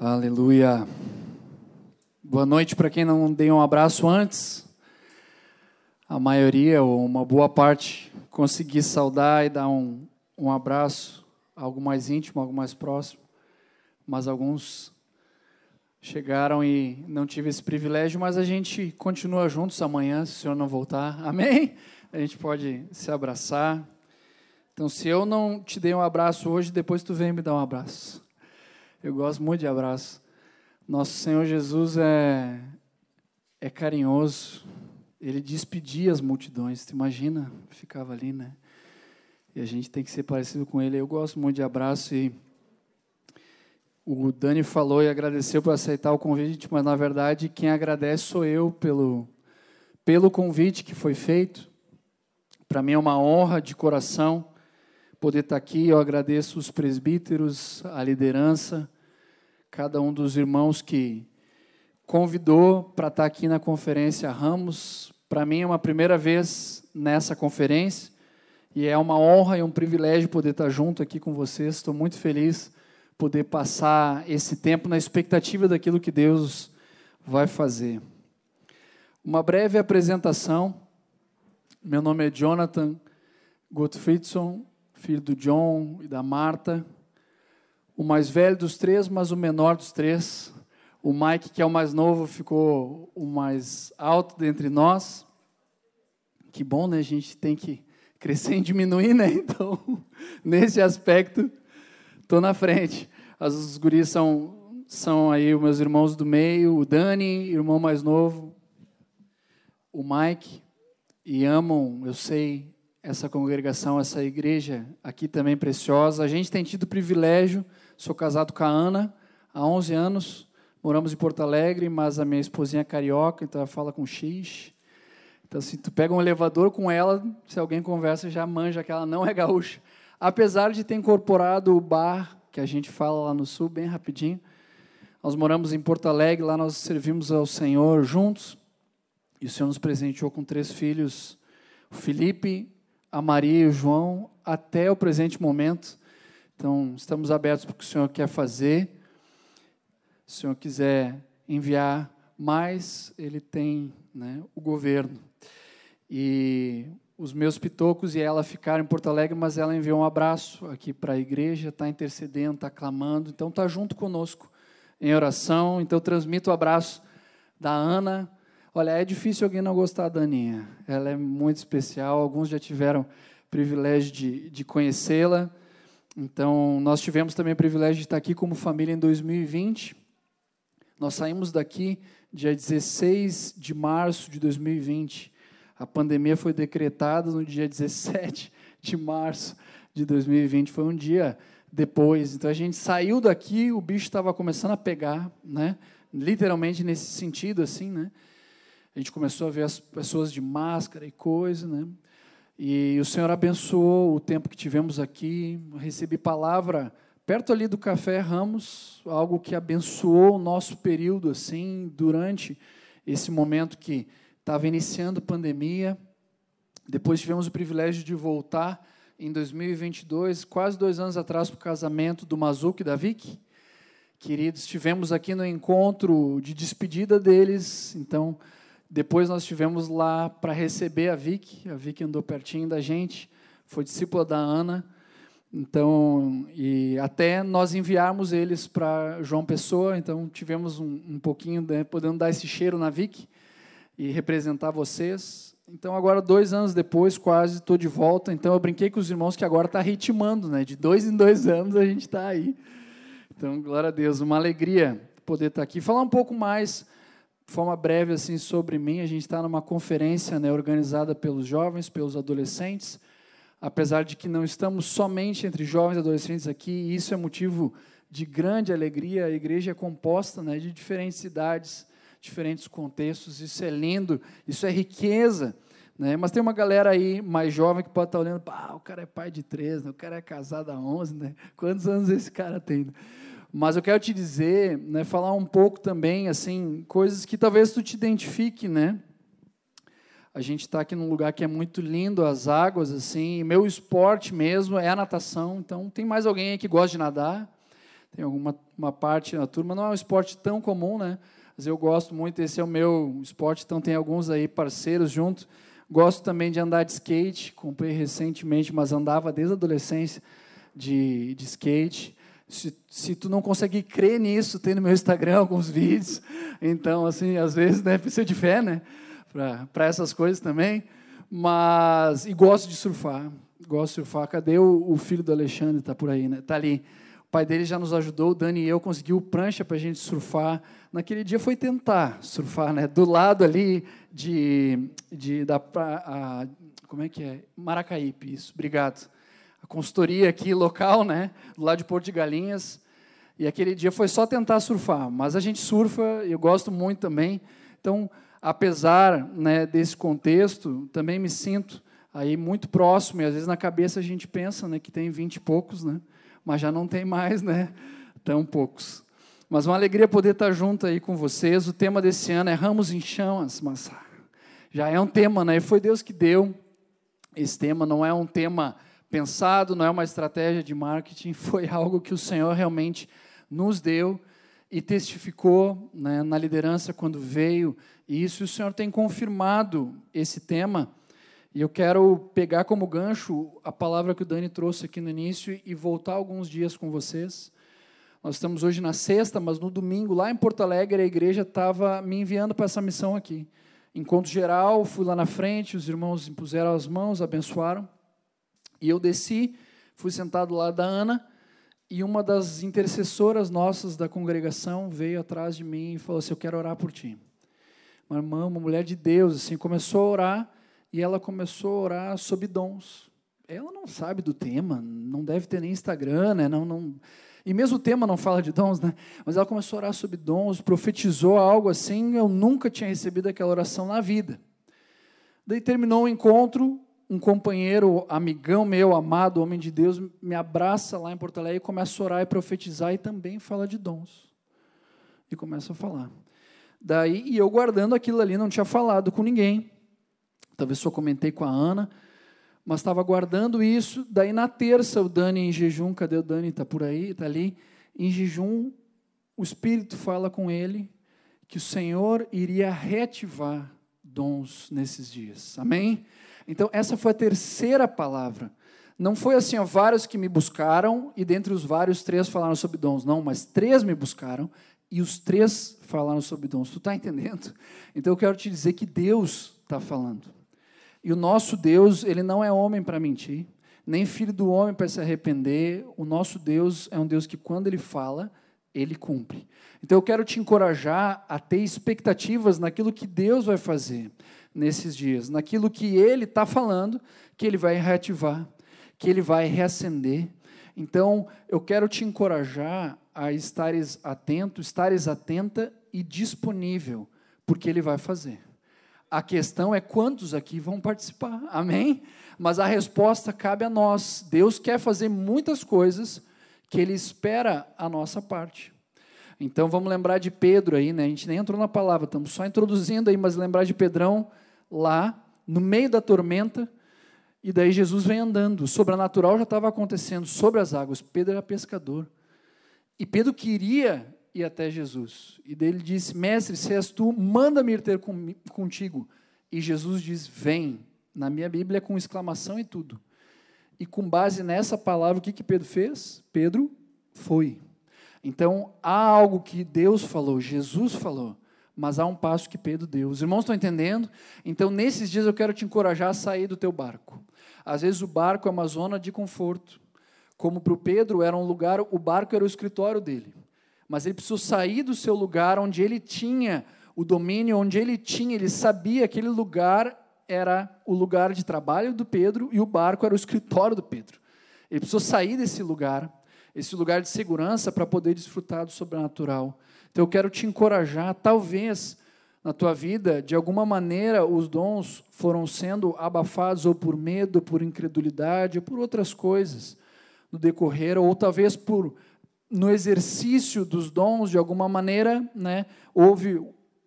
Aleluia. Boa noite para quem não deu um abraço antes. A maioria, ou uma boa parte, consegui saudar e dar um abraço, algo mais íntimo, algo mais próximo. Mas alguns chegaram e não tive esse privilégio, mas a gente continua juntos amanhã, se o Senhor não voltar. Amém? A gente pode se abraçar. Então, se eu não te dei um abraço hoje, depois tu vem me dar um abraço. Eu gosto muito de abraço. Nosso Senhor Jesus é carinhoso. Ele despedia as multidões. Tu imagina? Ficava ali, né? E a gente tem que ser parecido com Ele. Eu gosto muito de abraço e o Dani falou e agradeceu por aceitar o convite, mas, na verdade, quem agradece sou eu pelo convite que foi feito. Para mim é uma honra de coração poder estar aqui. Eu agradeço os presbíteros, a liderança, cada um dos irmãos que convidou para estar aqui na conferência Ramos. Para mim é uma primeira vez nessa conferência e é uma honra e um privilégio poder estar junto aqui com vocês. Estou muito feliz poder passar esse tempo na expectativa daquilo que Deus vai fazer. Uma breve apresentação. Meu nome é Jonathan Gottfriedson, filho do John e da Marta, o mais velho dos três, mas o menor dos três. O Mike, que é o mais novo, ficou o mais alto dentre nós. Que bom, né? A gente tem que crescer e diminuir, né? Então, nesse aspecto, estou na frente. Os guris são aí os meus irmãos do meio, o Dani, irmão mais novo, o Mike, e amam, eu sei, essa congregação, essa igreja aqui também preciosa. A gente tem tido o privilégio, sou casado com a Ana há 11 anos, moramos em Porto Alegre, mas a minha esposinha é carioca, então ela fala com X. Então, se tu pega um elevador com ela, se alguém conversa, já manja que ela não é gaúcha. Apesar de ter incorporado o bar, que a gente fala lá no sul, bem rapidinho. Nós moramos em Porto Alegre, lá nós servimos ao Senhor juntos, e o Senhor nos presenteou com 3 filhos, o Felipe, a Maria e o João, até o presente momento. Então, estamos abertos para o que o Senhor quer fazer. Se o Senhor quiser enviar mais, Ele tem, né, o governo. E os meus pitocos e ela ficaram em Porto Alegre, mas ela enviou um abraço aqui para a igreja, está intercedendo, está clamando, então está junto conosco em oração. Então, eu transmito o abraço da Ana. Olha, é difícil alguém não gostar da Aninha. Ela é muito especial. Alguns já tiveram o privilégio de conhecê-la. Então, nós tivemos também o privilégio de estar aqui como família em 2020. Nós saímos daqui dia 16 de março de 2020. A pandemia foi decretada no dia 17 de março de 2020. Foi um dia depois. Então, a gente saiu daqui, o bicho estava começando a pegar, né? Literalmente nesse sentido, assim, né? A gente começou a ver as pessoas de máscara e coisa, né? E o Senhor abençoou o tempo que tivemos aqui. Eu recebi palavra perto ali do Café Ramos, algo que abençoou o nosso período, assim, durante esse momento que estava iniciando a pandemia. Depois tivemos o privilégio de voltar em 2022, quase 2 anos atrás, para o casamento do Mazuco e da Vicky. Queridos, estivemos aqui no encontro de despedida deles, então depois nós estivemos lá para receber a Vicky andou pertinho da gente, foi discípula da Ana, então, e até nós enviarmos eles para João Pessoa, então tivemos um pouquinho, né, podendo dar esse cheiro na Vicky e representar vocês. Então, agora, 2 anos depois, quase, estou de volta, então eu brinquei com os irmãos que agora está ritmando, né, de 2 em 2 anos a gente está aí. Então, glória a Deus, uma alegria poder estar aqui. Falar um pouco mais, de forma breve, assim, sobre mim. A gente está numa conferência, né, organizada pelos jovens, pelos adolescentes, apesar de que não estamos somente entre jovens e adolescentes aqui, e isso é motivo de grande alegria. A igreja é composta, né, de diferentes idades, diferentes contextos, isso é lindo, isso é riqueza, né? Mas tem uma galera aí mais jovem que pode estar olhando, o cara é pai de 3, né? O cara é casado há 11, né? Quantos anos esse cara tem? Mas eu quero te dizer, né, falar um pouco também, assim, coisas que talvez tu te identifique, né? A gente está aqui num lugar que é muito lindo, as águas, assim, meu esporte mesmo é a natação, então tem mais alguém aí que gosta de nadar? tem uma parte na turma, não é um esporte tão comum, né? Mas eu gosto muito, esse é o meu esporte, então tem alguns aí parceiros junto. Gosto também de andar de skate, comprei recentemente, mas andava desde a adolescência de skate. Se tu não conseguir crer nisso, tem no meu Instagram alguns vídeos. Então, assim, às vezes, né, precisa de fé, né, para essas coisas também. E gosto de surfar. Gosto de surfar. Cadê o filho do Alexandre? Está por aí, né? Está ali. O pai dele já nos ajudou, o Dani e eu conseguiu prancha para a gente surfar. Naquele dia foi tentar surfar, né? Do lado ali como é que é? Maracaípe, isso, obrigado. A consultoria aqui local, né? Do lado de Porto de Galinhas. E aquele dia foi só tentar surfar, mas a gente surfa, eu gosto muito também. Então, apesar, né, desse contexto, também me sinto aí muito próximo, e às vezes na cabeça a gente pensa, né, que tem 20 e poucos, né? Mas já não tem mais, né? Tão poucos. Mas uma alegria poder estar junto aí com vocês. O tema desse ano é Ramos em Chamas, mas já é um tema, né? E foi Deus que deu. Esse tema não é um tema pensado, não é uma estratégia de marketing, foi algo que o Senhor realmente nos deu e testificou, né, na liderança quando veio. E isso o Senhor tem confirmado esse tema. E eu quero pegar como gancho a palavra que o Dani trouxe aqui no início e voltar alguns dias com vocês. Nós estamos hoje na sexta, mas no domingo, lá em Porto Alegre, a igreja estava me enviando para essa missão aqui. Encontro geral, fui lá na frente, os irmãos impuseram as mãos, abençoaram. E eu desci, fui sentado lá da Ana, e uma das intercessoras nossas da congregação veio atrás de mim e falou assim, eu quero orar por ti. Uma irmã, uma mulher de Deus, assim, começou a orar, e ela começou a orar sobre dons. Ela não sabe do tema, não deve ter nem Instagram, né? E mesmo o tema não fala de dons, né? Mas ela começou a orar sobre dons, profetizou algo assim, eu nunca tinha recebido aquela oração na vida. Daí terminou o encontro, um companheiro, amigão meu, amado, homem de Deus, me abraça lá em Porto Alegre e começa a orar e profetizar e também fala de dons. E começa a falar. Daí, e eu guardando aquilo ali, não tinha falado com ninguém. Talvez só comentei com a Ana, mas estava guardando isso. Daí, na terça, o Dani em jejum, cadê o Dani? Está por aí, está ali. Em jejum, o Espírito fala com ele que o Senhor iria reativar dons nesses dias. Amém? Então, essa foi a terceira palavra. Não foi assim, ó, vários que me buscaram, e dentre os vários, 3 falaram sobre dons. Não, mas 3 me buscaram, e os 3 falaram sobre dons. Tu está entendendo? Então, eu quero te dizer que Deus está falando. E o nosso Deus, ele não é homem para mentir, nem filho do homem para se arrepender. O nosso Deus é um Deus que, quando ele fala, ele cumpre. Então, eu quero te encorajar a ter expectativas naquilo que Deus vai fazer nesses dias, naquilo que Ele está falando, que Ele vai reativar, que Ele vai reacender. Então, eu quero te encorajar a estares atento, estares atenta e disponível, porque Ele vai fazer. A questão é quantos aqui vão participar, amém? Mas a resposta cabe a nós. Deus quer fazer muitas coisas que Ele espera a nossa parte. Então, vamos lembrar de Pedro aí, né? A gente nem entrou na palavra, estamos só introduzindo aí, mas lembrar de Pedrão lá, no meio da tormenta, e daí Jesus vem andando. O sobrenatural já estava acontecendo sobre as águas. Pedro era pescador. E Pedro queria ir até Jesus. E daí ele disse, mestre, se és tu, manda-me ir ter contigo. E Jesus diz, vem. Na minha Bíblia é com exclamação e tudo. E com base nessa palavra, o que Pedro fez? Pedro foi. Então, há algo que Deus falou, Jesus falou, mas há um passo que Pedro deu. Os irmãos estão entendendo? Então, nesses dias eu quero te encorajar a sair do teu barco. Às vezes o barco é uma zona de conforto. Como para o Pedro era um lugar, o barco era o escritório dele. Mas ele precisou sair do seu lugar onde ele tinha o domínio, onde ele sabia que aquele lugar era o lugar de trabalho do Pedro e o barco era o escritório do Pedro. Ele precisou sair desse lugar, esse lugar de segurança, para poder desfrutar do sobrenatural. Então, eu quero te encorajar, talvez, na tua vida, de alguma maneira, os dons foram sendo abafados, ou por medo, por incredulidade, ou por outras coisas, no decorrer, ou talvez no exercício dos dons, de alguma maneira, né,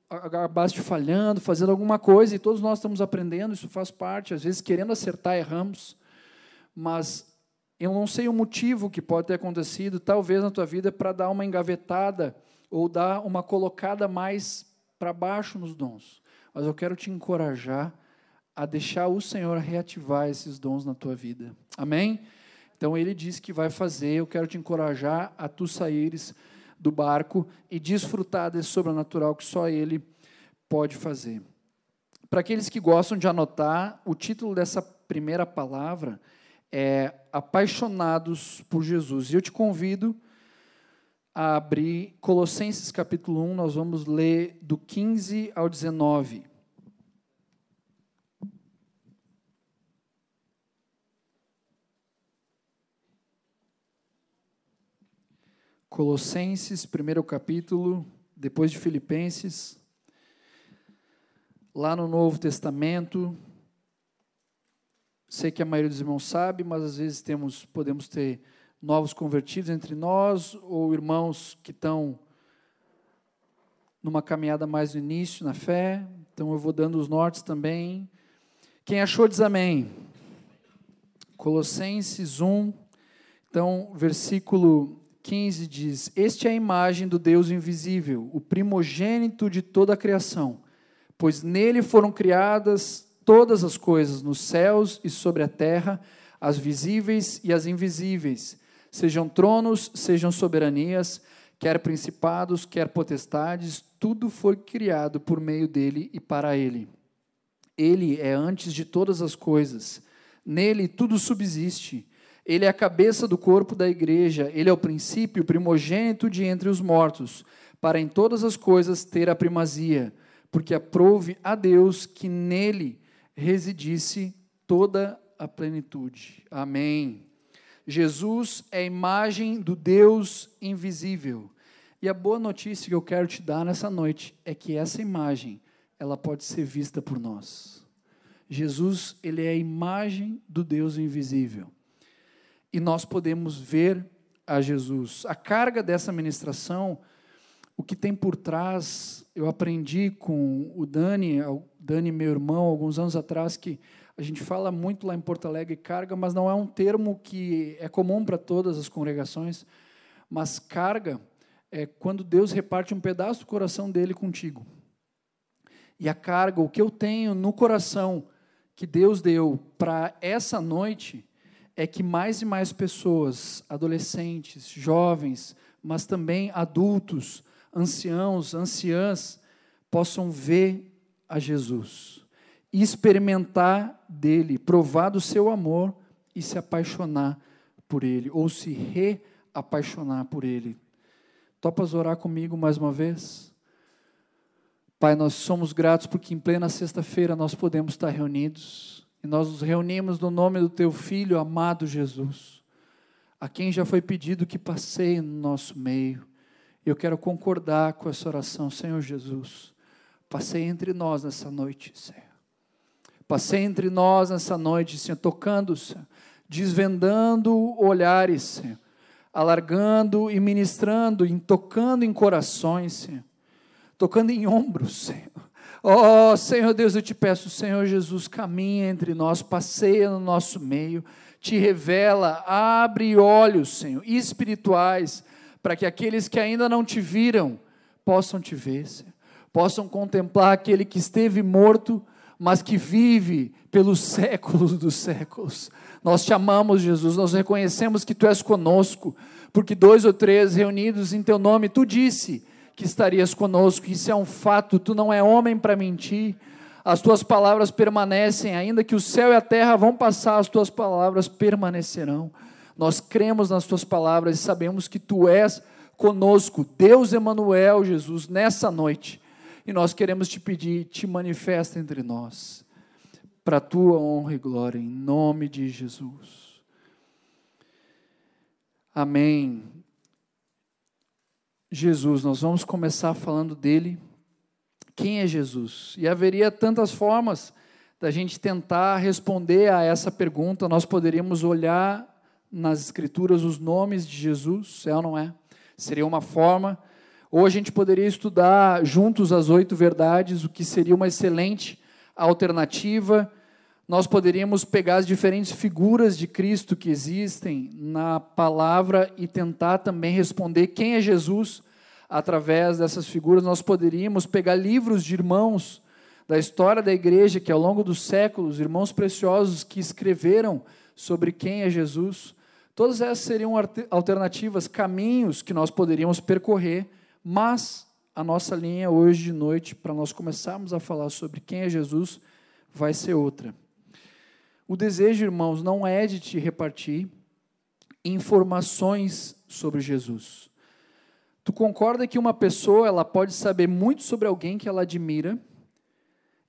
acabaste falhando, fazendo alguma coisa, e todos nós estamos aprendendo, isso faz parte, às vezes querendo acertar, erramos, mas Eu não sei o motivo que pode ter acontecido, talvez na tua vida, para dar uma engavetada ou dar uma colocada mais para baixo nos dons. Mas eu quero te encorajar a deixar o Senhor reativar esses dons na tua vida. Amém? Então, Ele disse que vai fazer. Eu quero te encorajar a tu saíres do barco e desfrutar desse sobrenatural que só Ele pode fazer. Para aqueles que gostam de anotar, o título dessa primeira palavra é Apaixonados por Jesus. E eu te convido a abrir Colossenses capítulo 1, nós vamos ler do 15 ao 19. Colossenses, primeiro capítulo, depois de Filipenses, lá no Novo Testamento. Sei que a maioria dos irmãos sabe, mas às vezes podemos ter novos convertidos entre nós, ou irmãos que estão numa caminhada mais no início, na fé. Então eu vou dando os nortes também. Quem achou diz amém. Colossenses 1, então versículo 15 diz: Este é a imagem do Deus invisível, o primogênito de toda a criação, pois nele foram criadas todas as coisas nos céus e sobre a terra, as visíveis e as invisíveis, sejam tronos, sejam soberanias, quer principados, quer potestades, tudo foi criado por meio dele e para ele. Ele é antes de todas as coisas, nele tudo subsiste. Ele é a cabeça do corpo da igreja, ele é o princípio, o primogênito de entre os mortos, para em todas as coisas ter a primazia, porque aprouve a Deus que nele residisse toda a plenitude. Amém. Jesus é a imagem do Deus invisível. E a boa notícia que eu quero te dar nessa noite é que essa imagem, ela pode ser vista por nós. Jesus, ele é a imagem do Deus invisível. E nós podemos ver a Jesus. A carga dessa ministração, o que tem por trás, eu aprendi com o Dani, meu irmão, alguns anos atrás, que a gente fala muito lá em Porto Alegre, carga, mas não é um termo que é comum para todas as congregações, mas carga é quando Deus reparte um pedaço do coração dele contigo. E a carga, o que eu tenho no coração, que Deus deu para essa noite, é que mais e mais pessoas, adolescentes, jovens, mas também adultos, anciãos, anciãs, possam ver a Jesus, experimentar dele, provar do seu amor e se apaixonar por ele, ou se reapaixonar por ele. Topas orar comigo mais uma vez? Pai, nós somos gratos porque em plena sexta-feira nós podemos estar reunidos, e nós nos reunimos no nome do teu Filho amado Jesus, a quem já foi pedido que passeie no nosso meio. Eu quero concordar com essa oração. Senhor Jesus, passeie entre nós nessa noite, Senhor. Passeie entre nós nessa noite, Senhor, tocando, Senhor, desvendando olhares, Senhor, alargando e ministrando, tocando em corações, Senhor, tocando em ombros, Senhor. Oh, Senhor Deus, eu te peço, Senhor Jesus, caminha entre nós, passeia no nosso meio, te revela, abre olhos, Senhor, espirituais, para que aqueles que ainda não te viram, possam te ver, Senhor, possam contemplar aquele que esteve morto, mas que vive pelos séculos dos séculos. Nós te amamos, Jesus, nós reconhecemos que tu és conosco, porque 2 ou 3 reunidos em teu nome, tu disse que estarias conosco, isso é um fato, tu não é homem para mentir, as tuas palavras permanecem, ainda que o céu e a terra vão passar, as tuas palavras permanecerão. Nós cremos nas tuas palavras e sabemos que tu és conosco, Deus Emanuel, Jesus, nessa noite, e nós queremos te pedir, te manifesta entre nós, para a tua honra e glória, em nome de Jesus. Amém. Jesus, nós vamos começar falando dele. Quem é Jesus? E haveria tantas formas da gente tentar responder a essa pergunta. Nós poderíamos olhar nas Escrituras os nomes de Jesus, é ou não é? Seria uma forma. Ou a gente poderia estudar juntos as 8 verdades, o que seria uma excelente alternativa. Nós poderíamos pegar as diferentes figuras de Cristo que existem na palavra e tentar também responder quem é Jesus através dessas figuras. Nós poderíamos pegar livros de irmãos da história da igreja que ao longo dos séculos, irmãos preciosos que escreveram sobre quem é Jesus. Todas essas seriam alternativas, caminhos que nós poderíamos percorrer, mas a nossa linha hoje de noite, para nós começarmos a falar sobre quem é Jesus, vai ser outra. O desejo, irmãos, não é de te repartir informações sobre Jesus. Tu concorda que uma pessoa ela pode saber muito sobre alguém que ela admira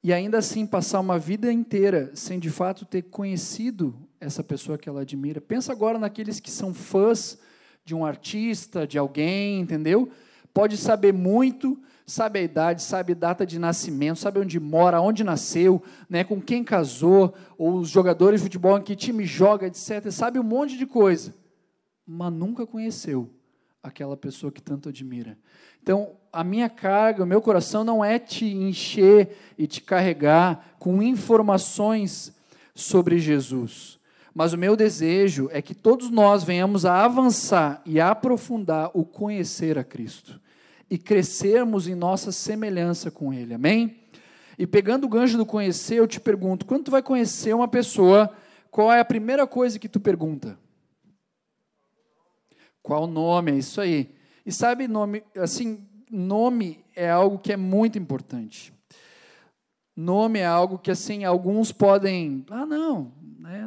e ainda assim passar uma vida inteira sem de fato ter conhecido essa pessoa que ela admira? Pensa agora naqueles que são fãs de um artista, de alguém, entendeu? Pode saber muito, sabe a idade, sabe a data de nascimento, sabe onde mora, onde nasceu, né, com quem casou, ou os jogadores de futebol, em que time joga, etc. Sabe um monte de coisa, mas nunca conheceu aquela pessoa que tanto admira. Então, a minha carga, o meu coração não é te encher e te carregar com informações sobre Jesus, mas o meu desejo é que todos nós venhamos a avançar e a aprofundar o conhecer a Cristo e crescermos em nossa semelhança com Ele, amém? E pegando o gancho do conhecer, eu te pergunto, quando tu vai conhecer uma pessoa, qual é a primeira coisa que tu pergunta? Qual o nome? É isso aí. E sabe, nome é algo que é muito importante. Nome é algo que, assim, alguns podem...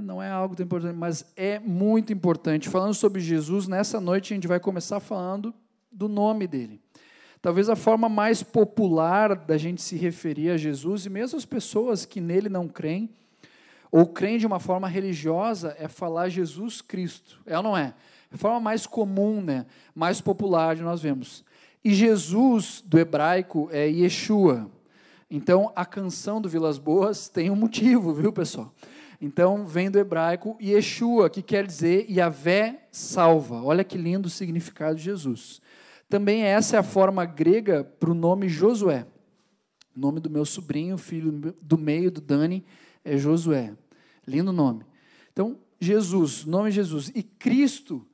não é algo tão importante, mas é muito importante. Falando sobre Jesus, nessa noite a gente vai começar falando do nome dele. Talvez a forma mais popular da gente se referir a Jesus, e mesmo as pessoas que nele não creem, ou creem de uma forma religiosa, é falar Jesus Cristo. É ou não é? A forma mais comum, né, mais popular que nós vemos. E Jesus, do hebraico, é Yeshua. Então, a canção do Vilas Boas tem um motivo, viu, pessoal? Então, vem do hebraico Yeshua, que quer dizer Yahvé salva. Olha que lindo o significado de Jesus. Também essa é a forma grega para o nome Josué. O nome do meu sobrinho, filho do meio, do Dani, é Josué. Lindo nome. Então, Jesus, nome Jesus. E Cristo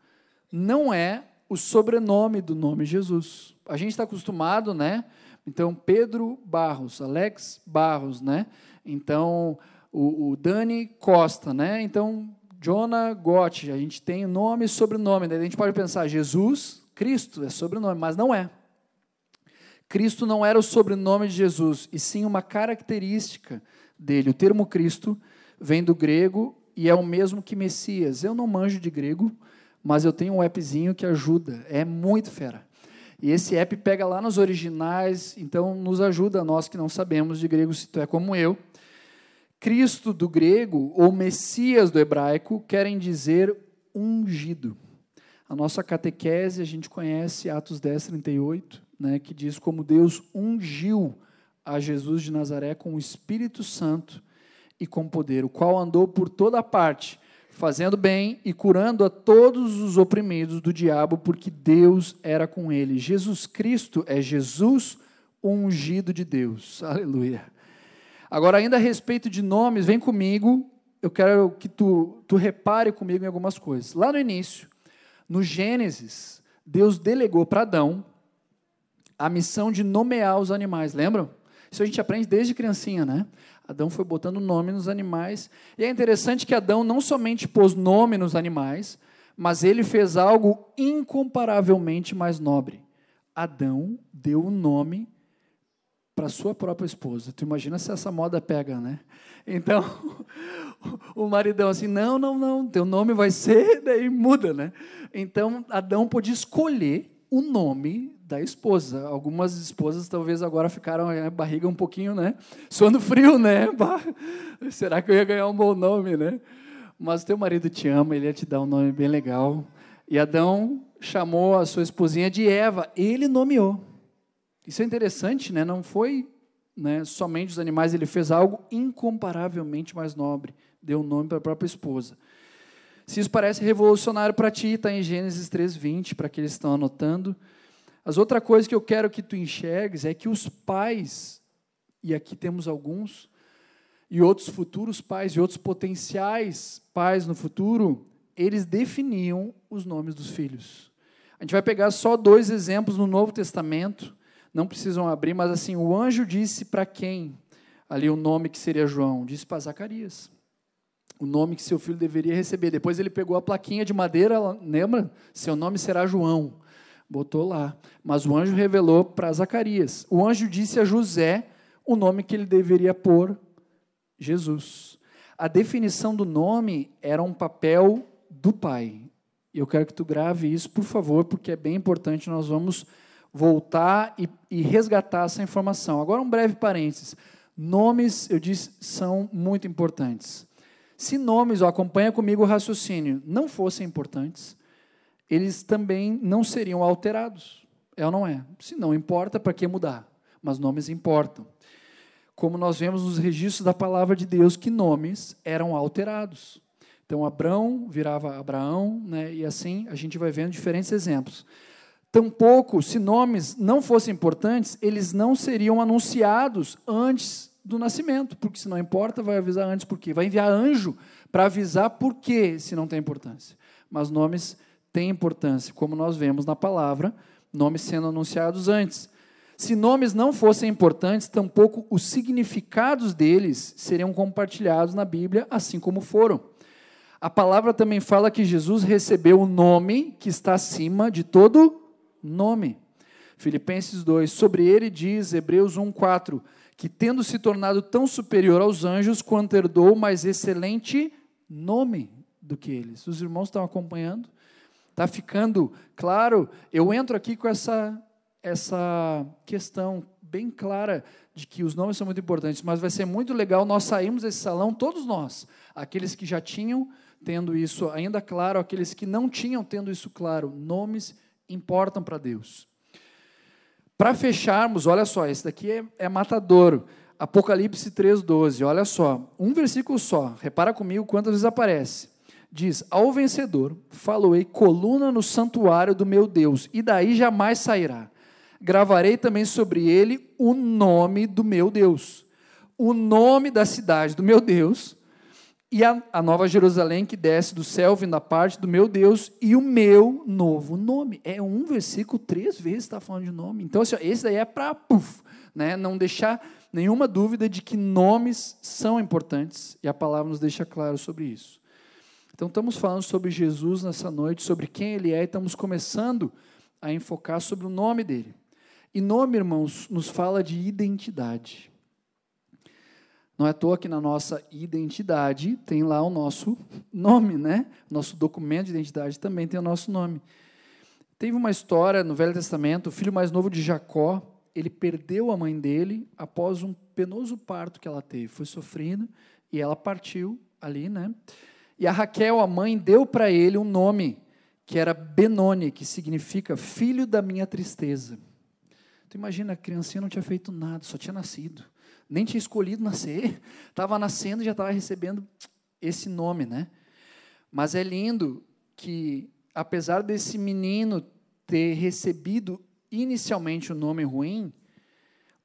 não é o sobrenome do nome Jesus. A gente está acostumado, né? Então, Pedro Barros, Alex Barros, né? Então, o Dani Costa, né? Então, Jonah Gotti, a gente tem nome e sobrenome. Daí a gente pode pensar, Jesus, Cristo é sobrenome, mas não é. Cristo não era o sobrenome de Jesus, e sim uma característica dele. O termo Cristo vem do grego e é o mesmo que Messias. Eu não manjo de grego, mas eu tenho um appzinho que ajuda, é muito fera. E esse app pega lá nos originais, então nos ajuda, nós que não sabemos de grego, se tu é como eu. Cristo do grego, ou Messias do hebraico, querem dizer ungido. A nossa catequese, a gente conhece Atos 10, 38, né, que diz como Deus ungiu a Jesus de Nazaré com o Espírito Santo e com poder, o qual andou por toda parte, fazendo bem e curando a todos os oprimidos do diabo, porque Deus era com ele. Jesus Cristo é Jesus, o ungido de Deus. Aleluia. Agora, ainda a respeito de nomes, vem comigo, eu quero que tu repare comigo em algumas coisas. Lá no início, no Gênesis, Deus delegou para Adão a missão de nomear os animais, lembram? Isso a gente aprende desde criancinha, né? Adão foi botando nome nos animais, e é interessante que Adão não somente pôs nome nos animais, mas ele fez algo incomparavelmente mais nobre. Adão deu o nome para sua própria esposa. Tu imagina se essa moda pega, né? Então, o maridão assim, não, teu nome vai ser, daí muda, né? Então, Adão pôde escolher o nome da esposa. Algumas esposas talvez agora ficaram a barriga um pouquinho, né? Suando frio, né? Será que eu ia ganhar um bom nome, né? Mas teu marido te ama, ele ia te dar um nome bem legal. E Adão chamou a sua esposinha de Eva, ele nomeou. Isso é interessante, né? Não foi, né, somente os animais, ele fez algo incomparavelmente mais nobre, deu um nome para a própria esposa. Se isso parece revolucionário para ti, está em Gênesis 3:20, para aqueles que estão anotando. As outra coisa que eu quero que tu enxergues é que os pais, e aqui temos alguns, e outros futuros pais, e outros potenciais pais no futuro, eles definiam os nomes dos filhos. A gente vai pegar só 2 exemplos no Novo Testamento, não precisam abrir, mas assim, o anjo disse para quem? Ali o nome que seria João, disse para Zacarias. O nome que seu filho deveria receber. Depois ele pegou a plaquinha de madeira, lembra? Seu nome será João. Botou lá. Mas o anjo revelou para Zacarias. O anjo disse a José o nome que ele deveria pôr, Jesus. A definição do nome era um papel do pai. Eu quero que tu grave isso, por favor, porque é bem importante, nós vamos voltar e resgatar essa informação. Agora um breve parênteses. Nomes, eu disse, são muito importantes. Se nomes, acompanha comigo o raciocínio, não fossem importantes, eles também não seriam alterados. É ou não é? Se não importa, para que mudar? Mas nomes importam. Como nós vemos nos registros da palavra de Deus, que nomes eram alterados. Então, Abrão virava Abraão, né? E assim a gente vai vendo diferentes exemplos. Tampouco, se nomes não fossem importantes, eles não seriam anunciados antes do nascimento, porque se não importa, vai avisar antes por quê? Vai enviar anjo para avisar por quê, se não tem importância. Mas nomes têm importância, como nós vemos na palavra, nomes sendo anunciados antes. Se nomes não fossem importantes, tampouco os significados deles seriam compartilhados na Bíblia, assim como foram. A palavra também fala que Jesus recebeu o nome que está acima de todo nome. Filipenses 2, sobre ele diz, Hebreus 1:4, que tendo se tornado tão superior aos anjos, quanto herdou mais excelente nome do que eles. Os irmãos estão acompanhando? Está ficando claro? Eu entro aqui com essa questão bem clara de que os nomes são muito importantes, mas vai ser muito legal nós sairmos desse salão, todos nós, aqueles que já tinham tendo isso ainda claro, aqueles que não tinham tendo isso claro, nomes importam para Deus. Para fecharmos, olha só, esse daqui é matadouro, Apocalipse 3:12, olha só, um versículo só, repara comigo quantas vezes aparece, diz, ao vencedor, faloei coluna no santuário do meu Deus, e daí jamais sairá, gravarei também sobre ele o nome do meu Deus, o nome da cidade do meu Deus, e a nova Jerusalém que desce do céu, vindo da parte do meu Deus, e o meu novo nome. É um versículo, 3 vezes está falando de nome. Então, assim, esse daí é para né, não deixar nenhuma dúvida de que nomes são importantes, e a palavra nos deixa claro sobre isso. Então, estamos falando sobre Jesus nessa noite, sobre quem Ele é, e estamos começando a enfocar sobre o nome dEle. E nome, irmãos, nos fala de identidade. Não é à toa que na nossa identidade tem lá o nosso nome, né? Nosso documento de identidade também tem o nosso nome. Teve uma história no Velho Testamento, o filho mais novo de Jacó, ele perdeu a mãe dele após um penoso parto que ela teve. Foi sofrendo e ela partiu ali, né? E a Raquel, a mãe, deu para ele um nome que era Benoni, que significa filho da minha tristeza. Tu imagina, a criancinha não tinha feito nada, só tinha nascido. Nem tinha escolhido nascer, estava nascendo e já estava recebendo esse nome, né? Mas é lindo que, apesar desse menino ter recebido inicialmente o nome ruim,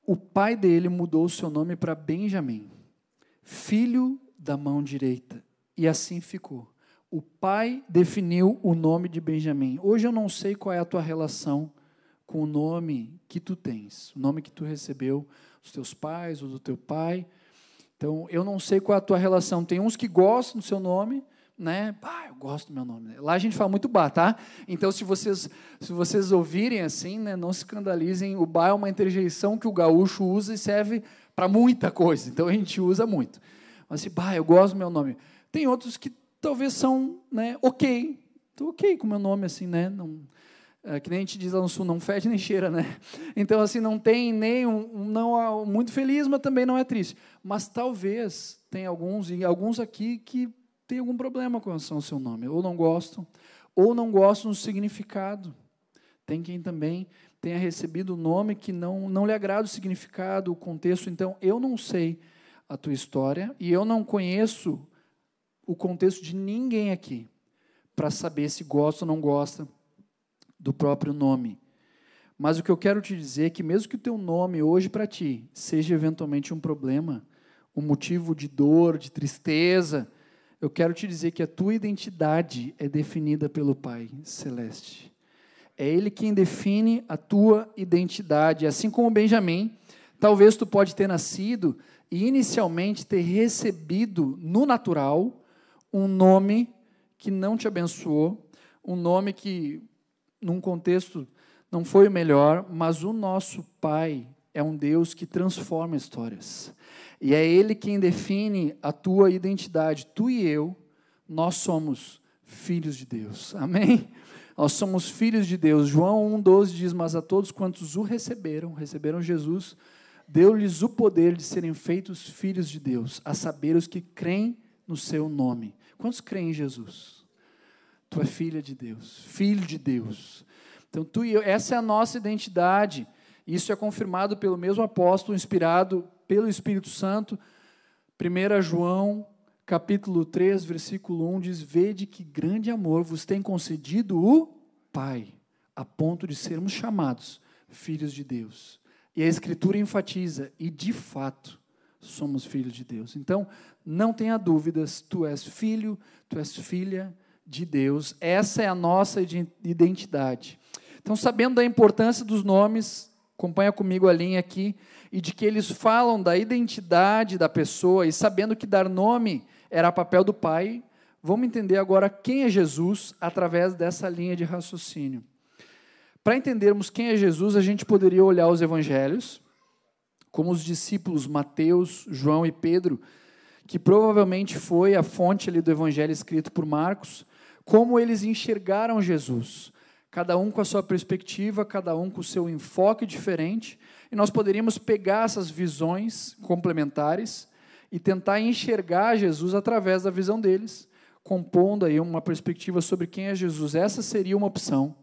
o pai dele mudou o seu nome para Benjamim, filho da mão direita, e assim ficou. O pai definiu o nome de Benjamim. Hoje eu não sei qual é a tua relação com o nome que tu tens, o nome que tu recebeu dos teus pais ou do teu pai. Então, eu não sei qual é a tua relação. Tem uns que gostam do seu nome, né? Eu gosto do meu nome. Lá a gente fala muito Bá, tá? Então, se vocês ouvirem assim, né, não se escandalizem. O Bá é uma interjeição que o gaúcho usa e serve para muita coisa. Então, a gente usa muito. Mas assim, eu gosto do meu nome. Tem outros que talvez são, né, ok. Estou ok com o meu nome, assim, né? Não... que nem a gente diz lá no sul, não fede nem cheira, né? Então, assim, não tem nem não muito feliz, mas também não é triste. Mas talvez tem alguns aqui que tem algum problema com relação ao seu nome, ou não gostam do significado. Tem quem também tenha recebido o nome que não lhe agrada o significado, o contexto. Então, eu não sei a tua história, e eu não conheço o contexto de ninguém aqui, para saber se gosta ou não gosta do próprio nome. Mas o que eu quero te dizer é que mesmo que o teu nome hoje para ti seja eventualmente um problema, um motivo de dor, de tristeza, eu quero te dizer que a tua identidade é definida pelo Pai Celeste. É Ele quem define a tua identidade. Assim como Benjamim, talvez tu pode ter nascido e inicialmente ter recebido no natural um nome que não te abençoou, um nome que, num contexto, não foi o melhor, mas o nosso Pai é um Deus que transforma histórias. E é Ele quem define a tua identidade. Tu e eu, nós somos filhos de Deus. Amém? Nós somos filhos de Deus. João 1,12 diz, mas a todos quantos o receberam Jesus, deu-lhes o poder de serem feitos filhos de Deus, a saber, os que creem no seu nome. Quantos creem em Jesus? Tu é filha de Deus, filho de Deus. Então, tu e eu, essa é a nossa identidade. Isso é confirmado pelo mesmo apóstolo, inspirado pelo Espírito Santo. 1 João, capítulo 3, versículo 1, diz, vede que grande amor vos tem concedido o Pai, a ponto de sermos chamados filhos de Deus. E a Escritura enfatiza, e de fato, somos filhos de Deus. Então, não tenha dúvidas, tu és filho, tu és filha de Deus. Essa é a nossa identidade. Então, sabendo da importância dos nomes, acompanha comigo a linha aqui, e de que eles falam da identidade da pessoa, e sabendo que dar nome era papel do Pai, vamos entender agora quem é Jesus através dessa linha de raciocínio. Para entendermos quem é Jesus, a gente poderia olhar os evangelhos, como os discípulos Mateus, João e Pedro, que provavelmente foi a fonte ali do evangelho escrito por Marcos, como eles enxergaram Jesus, cada um com a sua perspectiva, cada um com o seu enfoque diferente, e nós poderíamos pegar essas visões complementares e tentar enxergar Jesus através da visão deles, compondo aí uma perspectiva sobre quem é Jesus. Essa seria uma opção,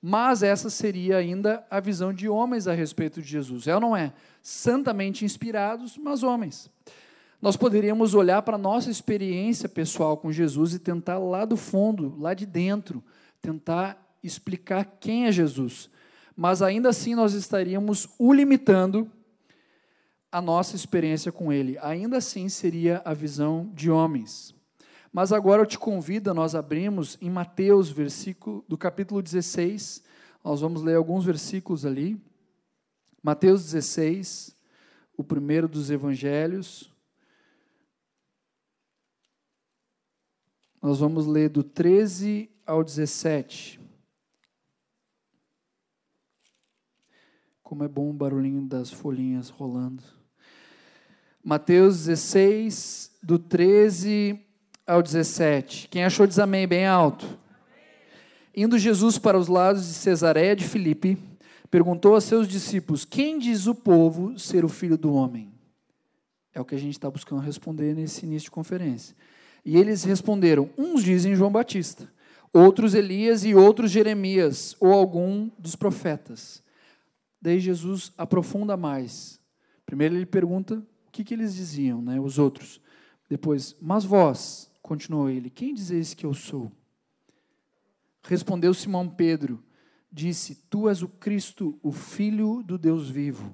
mas essa seria ainda a visão de homens a respeito de Jesus. É ou não é? Santamente inspirados, mas homens. Nós poderíamos olhar para a nossa experiência pessoal com Jesus e tentar lá do fundo, lá de dentro, tentar explicar quem é Jesus. Mas ainda assim nós estaríamos o limitando a nossa experiência com Ele. Ainda assim seria a visão de homens. Mas agora eu te convido, nós abrimos em Mateus, do capítulo 16, nós vamos ler alguns versículos ali. Mateus 16, o primeiro dos evangelhos. Nós vamos ler do 13 ao 17. Como é bom o barulhinho das folhinhas rolando. Mateus 16, do 13 ao 17. Quem achou diz amém bem alto. Amém. Indo Jesus para os lados de Cesareia de Filipe, perguntou a seus discípulos, quem diz o povo ser o Filho do Homem? É o que a gente está buscando responder nesse início de conferência. E eles responderam, uns dizem João Batista, outros Elias e outros Jeremias, ou algum dos profetas. Daí Jesus aprofunda mais. Primeiro ele pergunta o que eles diziam, né, os outros. Depois, mas vós, continuou ele, quem dizeis que eu sou? Respondeu Simão Pedro, disse, tu és o Cristo, o Filho do Deus vivo.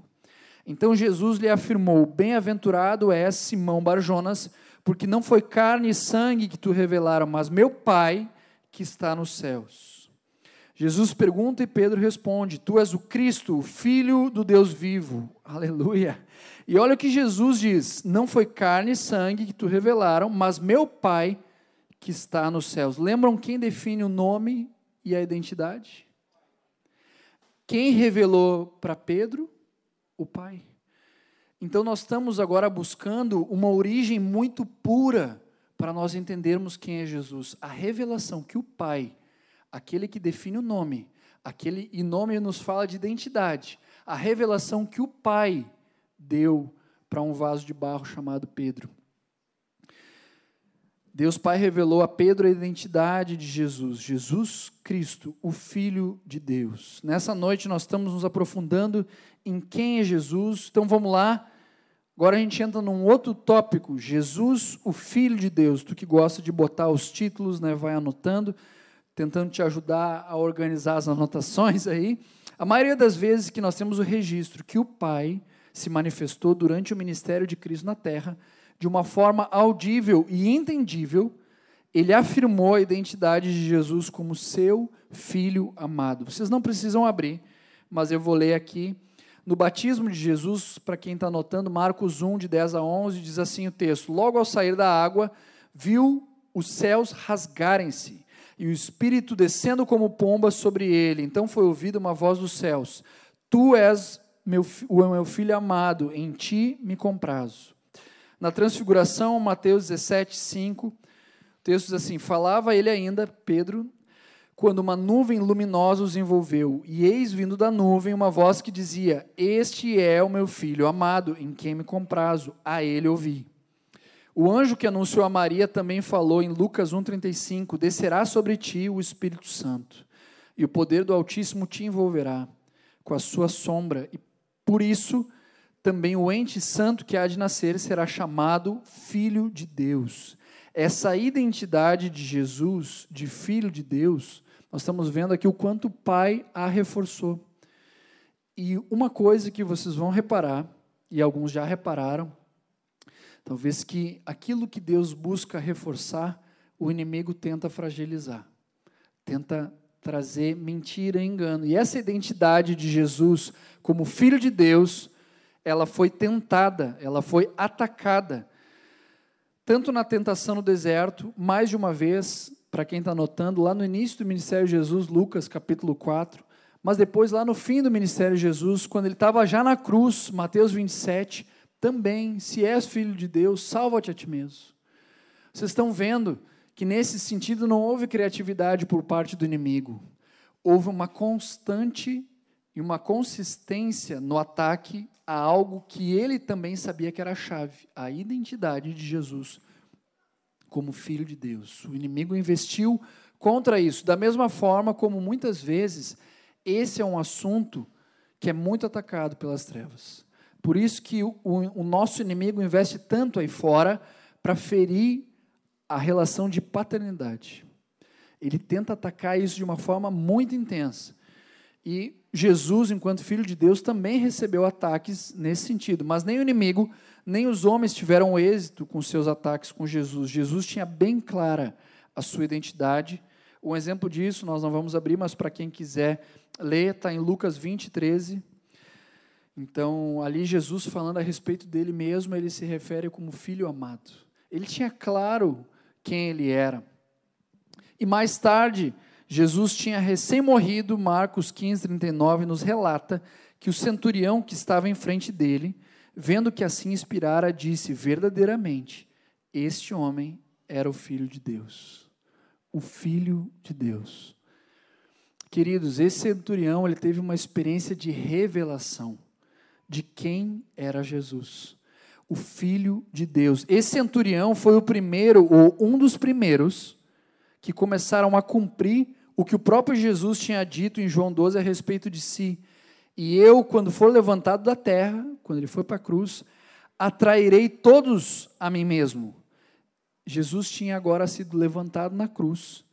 Então Jesus lhe afirmou, bem-aventurado és Simão Barjonas, porque não foi carne e sangue que tu revelaram, mas meu Pai que está nos céus. Jesus pergunta e Pedro responde, tu és o Cristo, o Filho do Deus vivo. Aleluia. E olha o que Jesus diz, não foi carne e sangue que tu revelaram, mas meu Pai que está nos céus. Lembram quem define o nome e a identidade? Quem revelou para Pedro? O Pai. Então nós estamos agora buscando uma origem muito pura para nós entendermos quem é Jesus. A revelação que o Pai, aquele que define o nome, e nome nos fala de identidade, a revelação que o Pai deu para um vaso de barro chamado Pedro. Deus Pai revelou a Pedro a identidade de Jesus, Jesus Cristo, o Filho de Deus. Nessa noite nós estamos nos aprofundando em quem é Jesus, então vamos lá. Agora a gente entra num outro tópico, Jesus, o Filho de Deus. Tu que gosta de botar os títulos, né, vai anotando, tentando te ajudar a organizar as anotações aí. A maioria das vezes que nós temos o registro que o Pai se manifestou durante o ministério de Cristo na terra, de uma forma audível e entendível. Ele afirmou a identidade de Jesus como seu Filho amado. Vocês não precisam abrir, mas eu vou ler aqui. No batismo de Jesus, para quem está anotando, Marcos 1, de 10 a 11, diz assim o texto: logo ao sair da água, viu os céus rasgarem-se, e o Espírito descendo como pomba sobre ele. Então foi ouvida uma voz dos céus: Tu és o meu Filho amado, em ti me comprazo. Na transfiguração, Mateus 17, 5, o texto diz assim: falava ele ainda, Pedro, quando uma nuvem luminosa os envolveu, e eis vindo da nuvem uma voz que dizia: Este é o meu Filho amado, em quem me comprazo, a ele ouvi. O anjo que anunciou a Maria também falou em Lucas 1,35: descerá sobre ti o Espírito Santo, e o poder do Altíssimo te envolverá com a sua sombra, e por isso também o ente santo que há de nascer será chamado Filho de Deus. Essa identidade de Jesus, de Filho de Deus, nós estamos vendo aqui o quanto o Pai a reforçou. E uma coisa que vocês vão reparar, e alguns já repararam, talvez que aquilo que Deus busca reforçar, o inimigo tenta fragilizar, tenta trazer mentira e engano. E essa identidade de Jesus como Filho de Deus, ela foi tentada, ela foi atacada, tanto na tentação no deserto, mais de uma vez, para quem está anotando, lá no início do ministério de Jesus, Lucas capítulo 4, mas depois lá no fim do ministério de Jesus, quando ele estava já na cruz, Mateus 27, também, se és Filho de Deus, salva-te a ti mesmo. Vocês estão vendo que nesse sentido não houve criatividade por parte do inimigo, houve uma constante e uma consistência no ataque a algo que ele também sabia que era a chave, a identidade de Jesus como Filho de Deus. O inimigo investiu contra isso, da mesma forma como muitas vezes esse é um assunto que é muito atacado pelas trevas. Por isso que o nosso inimigo investe tanto aí fora para ferir a relação de paternidade. Ele tenta atacar isso de uma forma muito intensa. E Jesus, enquanto Filho de Deus, também recebeu ataques nesse sentido. Mas nem o inimigo, nem os homens tiveram êxito com seus ataques com Jesus. Jesus tinha bem clara a sua identidade. Um exemplo disso, nós não vamos abrir, mas para quem quiser ler, está em Lucas 20, 13. Então, ali Jesus falando a respeito dele mesmo, ele se refere como Filho amado. Ele tinha claro quem ele era. E mais tarde, Jesus tinha recém-morrido, Marcos 15, 39, nos relata que o centurião que estava em frente dele, vendo que assim inspirara, disse: verdadeiramente, este homem era o Filho de Deus. O Filho de Deus. Queridos, esse centurião, ele teve uma experiência de revelação de quem era Jesus, o Filho de Deus. Esse centurião foi o primeiro, ou um dos primeiros, que começaram a cumprir o que o próprio Jesus tinha dito em João 12 a respeito de si. E eu, quando for levantado da terra, quando ele foi para a cruz, atrairei todos a mim mesmo. Jesus tinha agora sido levantado na cruz,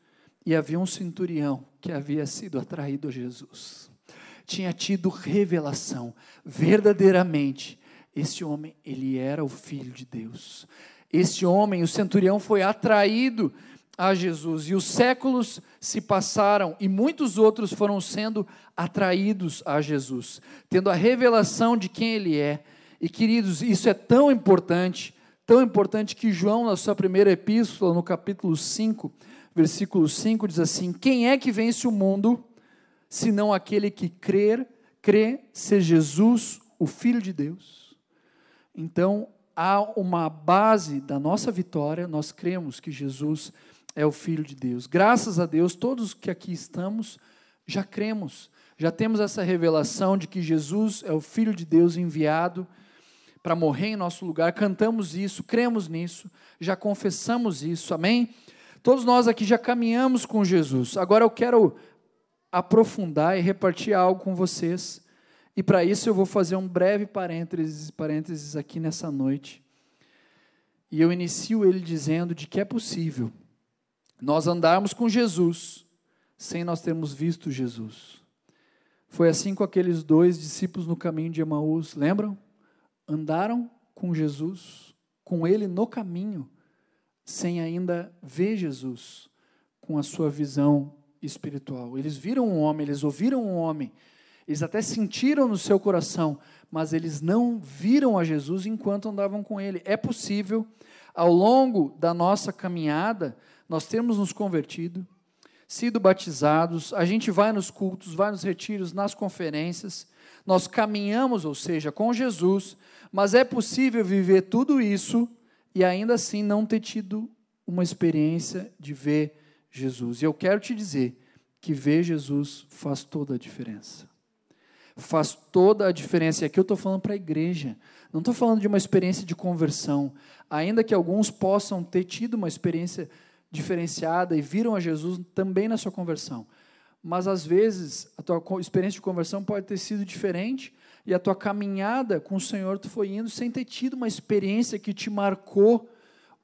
e havia um centurião que havia sido atraído a Jesus. Tinha tido revelação, verdadeiramente, esse homem, ele era o Filho de Deus. Esse homem, o centurião, foi atraído a Jesus, e os séculos se passaram, e muitos outros foram sendo atraídos a Jesus, tendo a revelação de quem ele é. E queridos, isso é tão importante que João, na sua primeira epístola, no capítulo 5, versículo 5, diz assim: quem é que vence o mundo, senão aquele que crê ser Jesus, o Filho de Deus? Então, há uma base da nossa vitória, nós cremos que Jesus é o Filho de Deus. Graças a Deus, todos que aqui estamos, já cremos, já temos essa revelação de que Jesus é o Filho de Deus enviado para morrer em nosso lugar, cantamos isso, cremos nisso, já confessamos isso, amém? Todos nós aqui já caminhamos com Jesus. Agora eu quero aprofundar e repartir algo com vocês, e para isso eu vou fazer um breve parênteses aqui nessa noite, e eu inicio ele dizendo de que é possível nós andarmos com Jesus sem nós termos visto Jesus. Foi assim com aqueles 2 discípulos no caminho de Emaús, lembram? andaram com Jesus, com Ele no caminho, sem ainda ver Jesus com a sua visão espiritual. Eles viram um homem, eles ouviram um homem, eles até sentiram no seu coração, mas eles não viram a Jesus enquanto andavam com Ele. É possível, ao longo da nossa caminhada, nós termos nos convertido, sido batizados, a gente vai nos cultos, vai nos retiros, nas conferências, nós caminhamos, ou seja, com Jesus, mas é possível viver tudo isso e ainda assim não ter tido uma experiência de ver Jesus. E eu quero te dizer que ver Jesus faz toda a diferença. Faz toda a diferença. E aqui eu estou falando para a igreja, não estou falando de uma experiência de conversão, ainda que alguns possam ter tido uma experiência diferenciada e viram a Jesus também na sua conversão. Mas, às vezes, a tua experiência de conversão pode ter sido diferente e a tua caminhada com o Senhor, tu foi indo sem ter tido uma experiência que te marcou,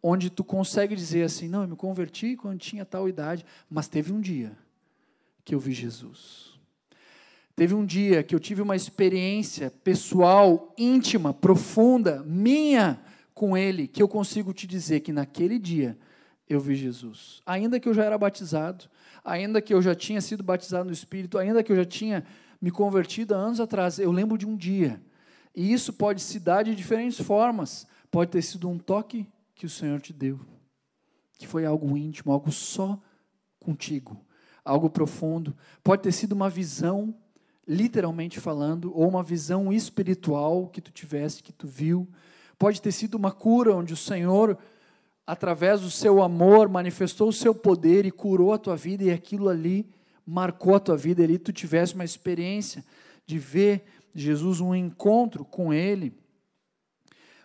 onde tu consegue dizer assim, não, eu me converti quando tinha tal idade, mas teve um dia que eu vi Jesus. Teve um dia que eu tive uma experiência pessoal, íntima, profunda, minha com Ele, que eu consigo te dizer que naquele dia eu vi Jesus. Ainda que eu já era batizado, ainda que eu já tinha sido batizado no Espírito, ainda que eu já tinha me convertido há anos atrás, eu lembro de um dia. E isso pode se dar de diferentes formas. Pode ter sido um toque que o Senhor te deu, que foi algo íntimo, algo só contigo, algo profundo. Pode ter sido uma visão, literalmente falando, ou uma visão espiritual que tu tivesse, que tu viu. Pode ter sido uma cura onde o Senhor, através do seu amor, manifestou o seu poder e curou a tua vida, e aquilo ali marcou a tua vida, ali tu tivesse uma experiência de ver Jesus, um encontro com Ele.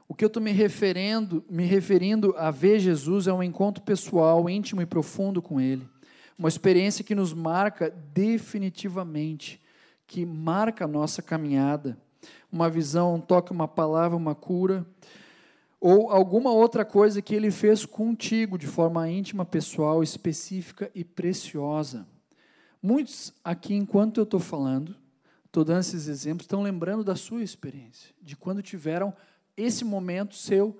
O que eu estou me referindo a ver Jesus é um encontro pessoal, íntimo e profundo com Ele. Uma experiência que nos marca definitivamente, que marca a nossa caminhada. Uma visão, um toque, uma palavra, uma cura, ou alguma outra coisa que Ele fez contigo de forma íntima, pessoal, específica e preciosa. Muitos aqui, enquanto eu estou falando, estou dando esses exemplos, estão lembrando da sua experiência, de quando tiveram esse momento seu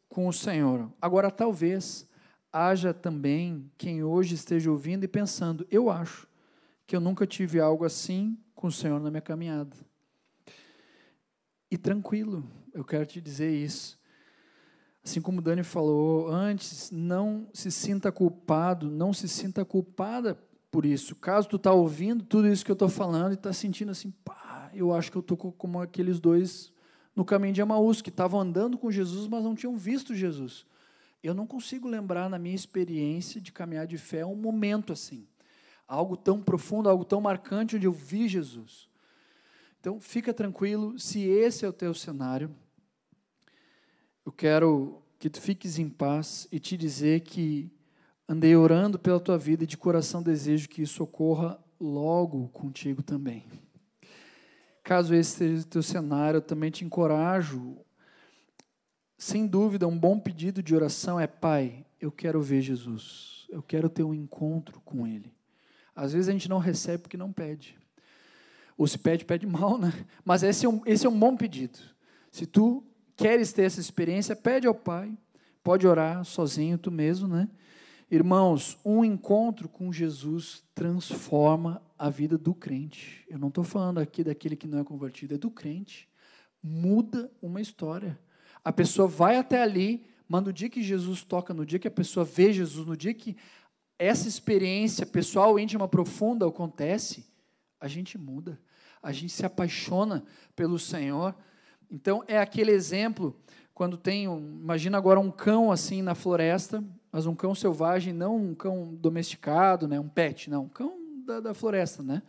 com o Senhor. Agora, talvez haja também quem hoje esteja ouvindo e pensando, eu acho que eu nunca tive algo assim com o Senhor na minha caminhada. E tranquilo, eu quero te dizer isso. Assim como o Dani falou antes, não se sinta culpado, não se sinta culpada por isso. Caso tu está ouvindo tudo isso que eu estou falando e está sentindo assim, pá, eu acho que eu estou como aqueles dois no caminho de Emaús, que estavam andando com Jesus, mas não tinham visto Jesus. Eu não consigo lembrar na minha experiência de caminhar de fé um momento assim, algo tão profundo, algo tão marcante, onde eu vi Jesus. Então, fica tranquilo, se esse é o teu cenário, eu quero que tu fiques em paz e te dizer que andei orando pela tua vida e de coração desejo que isso ocorra logo contigo também. Caso esse seja o teu cenário, eu também te encorajo. Sem dúvida, um bom pedido de oração é, Pai, eu quero ver Jesus. Eu quero ter um encontro com Ele. Às vezes a gente não recebe porque não pede. Ou se pede, pede mal, né? Mas esse é um bom pedido. Se tu queres ter essa experiência, pede ao Pai. Pode orar sozinho, tu mesmo, né? Irmãos, um encontro com Jesus transforma a vida do crente. Eu não estou falando aqui daquele que não é convertido, é do crente. Muda uma história. A pessoa vai até ali, mas no dia que Jesus toca, no dia que a pessoa vê Jesus, no dia que essa experiência pessoal, íntima, profunda acontece, a gente muda, a gente se apaixona pelo Senhor. Então, é aquele exemplo, quando tem, imagina agora um cão assim na floresta, mas um cão selvagem, não um cão domesticado, né, um pet, não, um cão da floresta, né?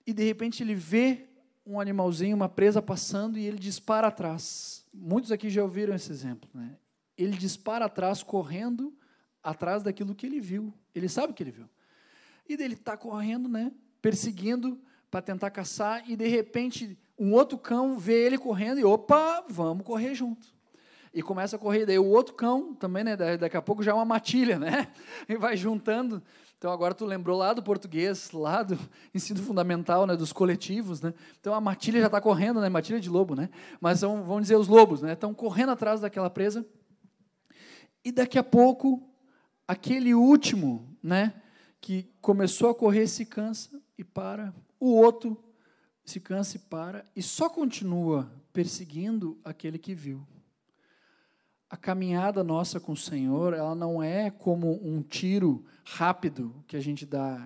E de repente ele vê um animalzinho, uma presa passando e ele dispara atrás. Muitos aqui já ouviram esse exemplo, né? Ele dispara atrás, correndo atrás daquilo que ele viu. Ele sabe o que ele viu. E ele está correndo, né, perseguindo para tentar caçar e de repente um outro cão vê ele correndo e opa, vamos correr junto. E começa a correr, daí o outro cão também, né, daqui a pouco já é uma matilha, né, e vai juntando, Então, agora tu lembrou lá do português, lá do ensino fundamental, né, dos coletivos, né? Então, a matilha já está correndo, né? Matilha de lobo, né? Mas vamos dizer os lobos, né? Estão correndo atrás daquela presa. E daqui a pouco, aquele último, né, que começou a correr se cansa e para. O outro se cansa e para. E só continua perseguindo aquele que viu. A caminhada nossa com o Senhor, ela não é como um tiro rápido que a gente dá.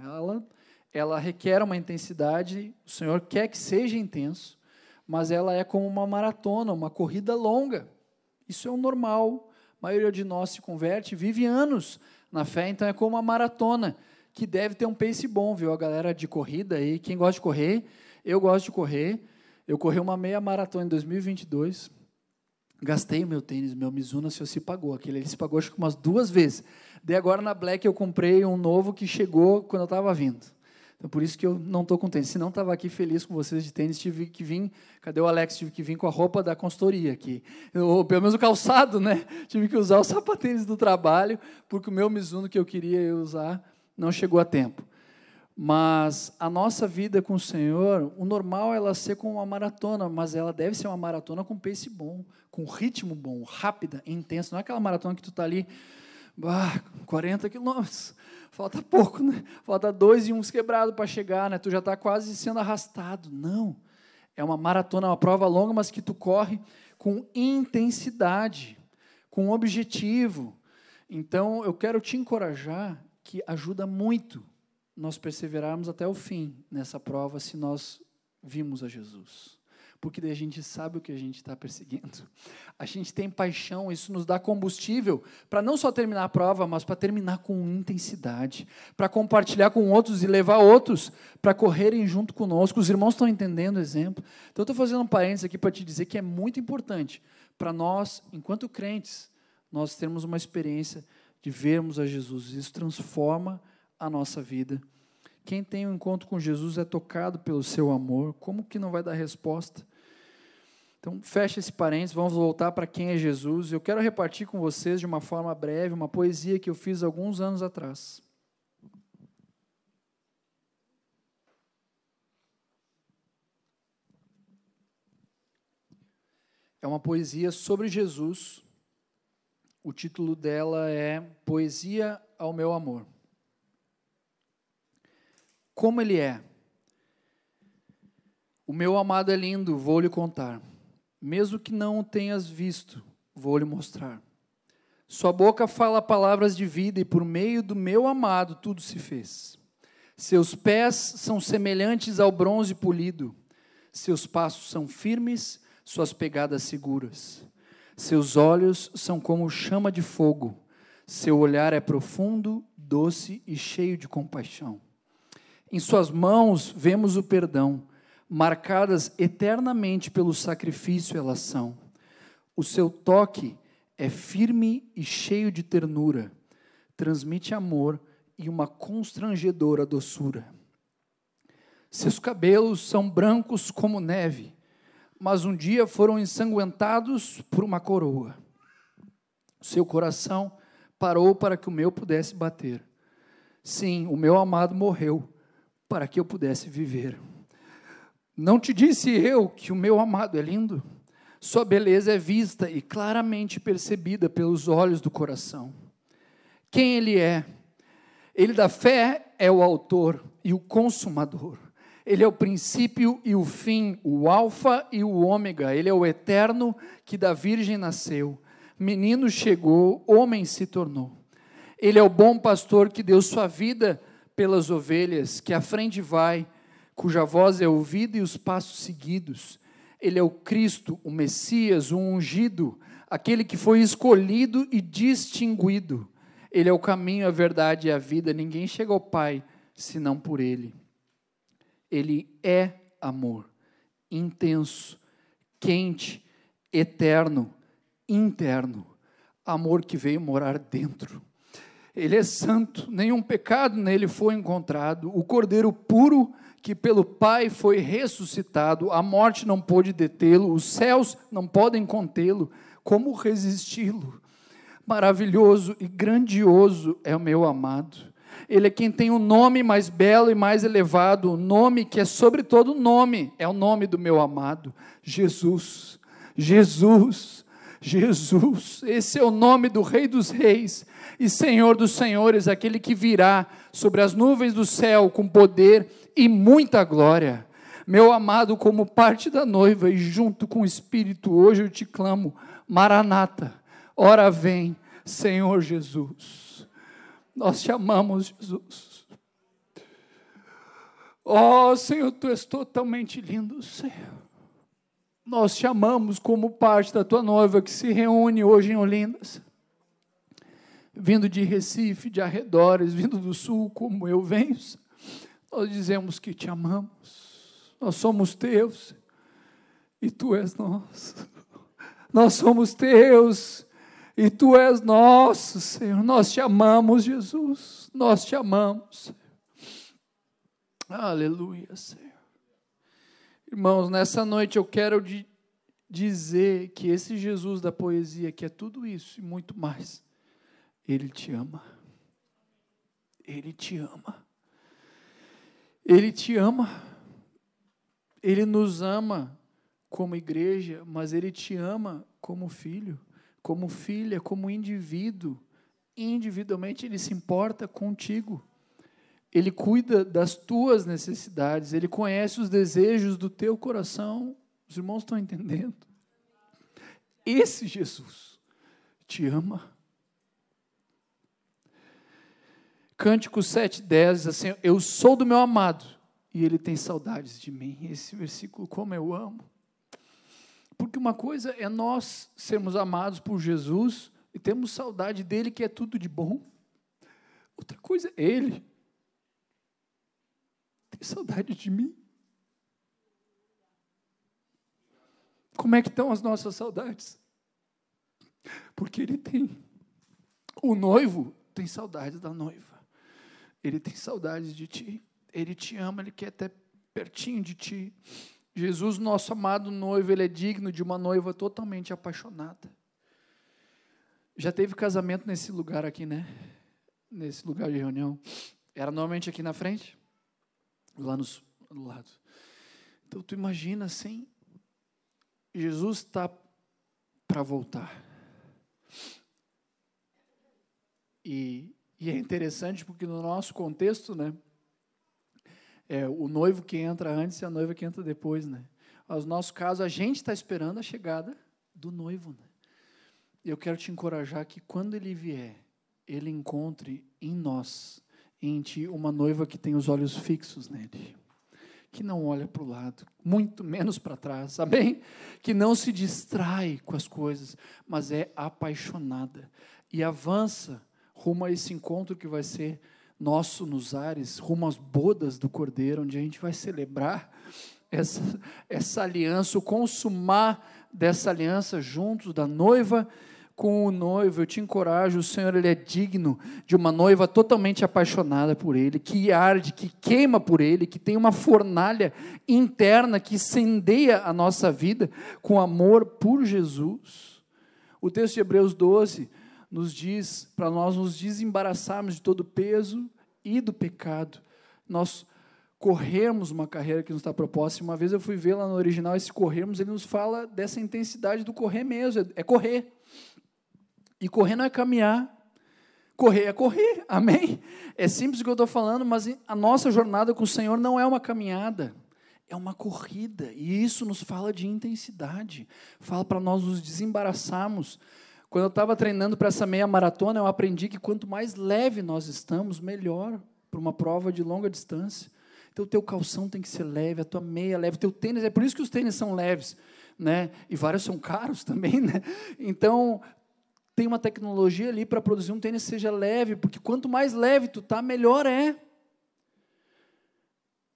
Ela requer uma intensidade, o Senhor quer que seja intenso, mas ela é como uma maratona, uma corrida longa. Isso é o normal. A maioria de nós se converte, vive anos na fé, então é como uma maratona, que deve ter um pace bom, viu? A galera de corrida aí, quem gosta de correr, eu gosto de correr. Eu corri uma meia maratona em 2022, gastei o meu tênis, meu Mizuno se pagou. Aquele ele se pagou acho que umas 2 vezes. Daí agora na Black eu comprei um novo que chegou quando eu estava vindo. Então por isso que eu não estou com tênis. Se não estava aqui feliz com vocês de tênis, tive que vir. Cadê o Alex? Tive que vir com a roupa da consultoria aqui. Ou pelo menos o calçado, né? Tive que usar o sapatênis do trabalho, porque o meu Mizuno que eu queria usar não chegou a tempo. Mas a nossa vida com o Senhor, o normal é ela ser como uma maratona, mas ela deve ser uma maratona com pace bom, com ritmo bom, rápida, intensa. Não é aquela maratona que tu está ali, 40 quilômetros, falta pouco, né? Falta 2 e uns quebrados para chegar, né? Tu já está quase sendo arrastado. Não, é uma maratona, uma prova longa, mas que tu corre com intensidade, com objetivo. Então, eu quero te encorajar, que ajuda muito nós perseverarmos até o fim nessa prova, se nós vimos a Jesus. Porque daí a gente sabe o que a gente está perseguindo. A gente tem paixão, isso nos dá combustível para não só terminar a prova, mas para terminar com intensidade, para compartilhar com outros e levar outros para correrem junto conosco. Os irmãos estão entendendo o exemplo? Então, eu estou fazendo um parênteses aqui para te dizer que é muito importante para nós, enquanto crentes, nós termos uma experiência de vermos a Jesus. Isso transforma a nossa vida. Quem tem um encontro com Jesus é tocado pelo seu amor. Como que não vai dar resposta? Então, fecha esse parênteses, vamos voltar para quem é Jesus. Eu quero repartir com vocês, de uma forma breve, uma poesia que eu fiz alguns anos atrás. É uma poesia sobre Jesus. O título dela é Poesia ao Meu Amor. Como ele é? O meu amado é lindo, vou lhe contar. Mesmo que não o tenhas visto, vou lhe mostrar. Sua boca fala palavras de vida e por meio do meu amado tudo se fez. Seus pés são semelhantes ao bronze polido. Seus passos são firmes, suas pegadas seguras. Seus olhos são como chama de fogo. Seu olhar é profundo, doce e cheio de compaixão. Em suas mãos vemos o perdão, marcadas eternamente pelo sacrifício elas são. O seu toque é firme e cheio de ternura, transmite amor e uma constrangedora doçura. Seus cabelos são brancos como neve, mas um dia foram ensanguentados por uma coroa. Seu coração parou para que o meu pudesse bater. Sim, o meu amado morreu para que eu pudesse viver. Não te disse eu que o meu amado é lindo? Sua beleza é vista e claramente percebida pelos olhos do coração. Quem ele é? Ele da fé é o autor e o consumador. Ele é o princípio e o fim, o alfa e o ômega. Ele é o eterno que da virgem nasceu. Menino chegou, homem se tornou. Ele é o bom pastor que deu sua vida pelas ovelhas, que à frente vai, cuja voz é ouvida e os passos seguidos. Ele é o Cristo, o Messias, o ungido, aquele que foi escolhido e distinguido. Ele é o caminho, a verdade e a vida. Ninguém chega ao Pai senão por Ele. Ele é amor, intenso, quente, eterno, interno. Amor que veio morar dentro. Ele é santo, nenhum pecado nele foi encontrado. O Cordeiro puro que pelo Pai foi ressuscitado. A morte não pôde detê-lo, os céus não podem contê-lo. Como resisti-lo? Maravilhoso e grandioso é o meu amado. Ele é quem tem o nome mais belo e mais elevado, o nome que é sobre todo nome, é o nome do meu amado, Jesus, Jesus, Jesus. Esse é o nome do Rei dos Reis e Senhor dos Senhores, aquele que virá sobre as nuvens do céu com poder e muita glória. Meu amado, como parte da noiva e junto com o Espírito, hoje eu te clamo, Maranata, ora vem, Senhor Jesus. Nós te amamos, Jesus. Oh, Senhor, tu és totalmente lindo, Senhor. Nós te amamos como parte da tua noiva que se reúne hoje em Olindas, vindo de Recife, de arredores, vindo do sul, como eu venho. Nós dizemos que te amamos. Nós somos teus e tu és nosso. Nós somos teus e tu és nosso, Senhor. Nós te amamos, Jesus. Nós te amamos. Aleluia, Senhor. Irmãos, nessa noite eu quero dizer que esse Jesus da poesia, que é tudo isso e muito mais, Ele te ama. Ele te ama. Ele te ama. Ele nos ama como igreja, mas Ele te ama como filho, como filha, como indivíduo. Individualmente Ele se importa contigo. Ele cuida das tuas necessidades. Ele conhece os desejos do teu coração. Os irmãos estão entendendo? Esse Jesus te ama. Cântico 7:10 diz assim: eu sou do meu amado e ele tem saudades de mim. Esse versículo, como eu amo. Porque uma coisa é nós sermos amados por Jesus e temos saudade dele, que é tudo de bom. Outra coisa é ele ter saudade de mim. Como é que estão as nossas saudades? Porque ele tem. O noivo tem saudades da noiva. Ele tem saudades de ti. Ele te ama, Ele quer estar pertinho de ti. Jesus, nosso amado noivo, Ele é digno de uma noiva totalmente apaixonada. Já teve casamento nesse lugar aqui, né? Nesse lugar de reunião. Era normalmente aqui na frente, lá no lado. Então, tu imagina assim, Jesus está para voltar. E é interessante porque no nosso contexto, né? É o noivo que entra antes e a noiva que entra depois, né? No nosso caso, a gente está esperando a chegada do noivo, né? Eu quero te encorajar que quando ele vier, ele encontre em nós, em ti, uma noiva que tem os olhos fixos nele, que não olha para o lado, muito menos para trás, amém? Que não se distrai com as coisas, mas é apaixonada e avança rumo a esse encontro que vai ser nosso nos ares, rumo às bodas do Cordeiro, onde a gente vai celebrar essa aliança, o consumar dessa aliança juntos, da noiva com o noivo. Eu te encorajo, o Senhor, Ele é digno de uma noiva totalmente apaixonada por Ele, que arde, que queima por Ele, que tem uma fornalha interna que incendeia a nossa vida com amor por Jesus. O texto de Hebreus 12 nos diz para nós nos desembaraçarmos de todo o peso e do pecado, nós corrermos uma carreira que nos está proposta. Uma vez eu fui ver lá no original, esse corrermos, ele nos fala dessa intensidade do correr mesmo, é correr, e correr não é caminhar, correr é correr, amém? É simples o que eu estou falando, mas a nossa jornada com o Senhor não é uma caminhada, é uma corrida, e isso nos fala de intensidade, fala para nós nos desembaraçarmos. Quando eu estava treinando para essa meia maratona, eu aprendi que quanto mais leve nós estamos, melhor para uma prova de longa distância. Então, o teu calção tem que ser leve, a tua meia leve, o teu tênis, é por isso que os tênis são leves, né? E vários são caros também, né? Então, tem uma tecnologia ali para produzir um tênis que seja leve, porque quanto mais leve tu tá, melhor é.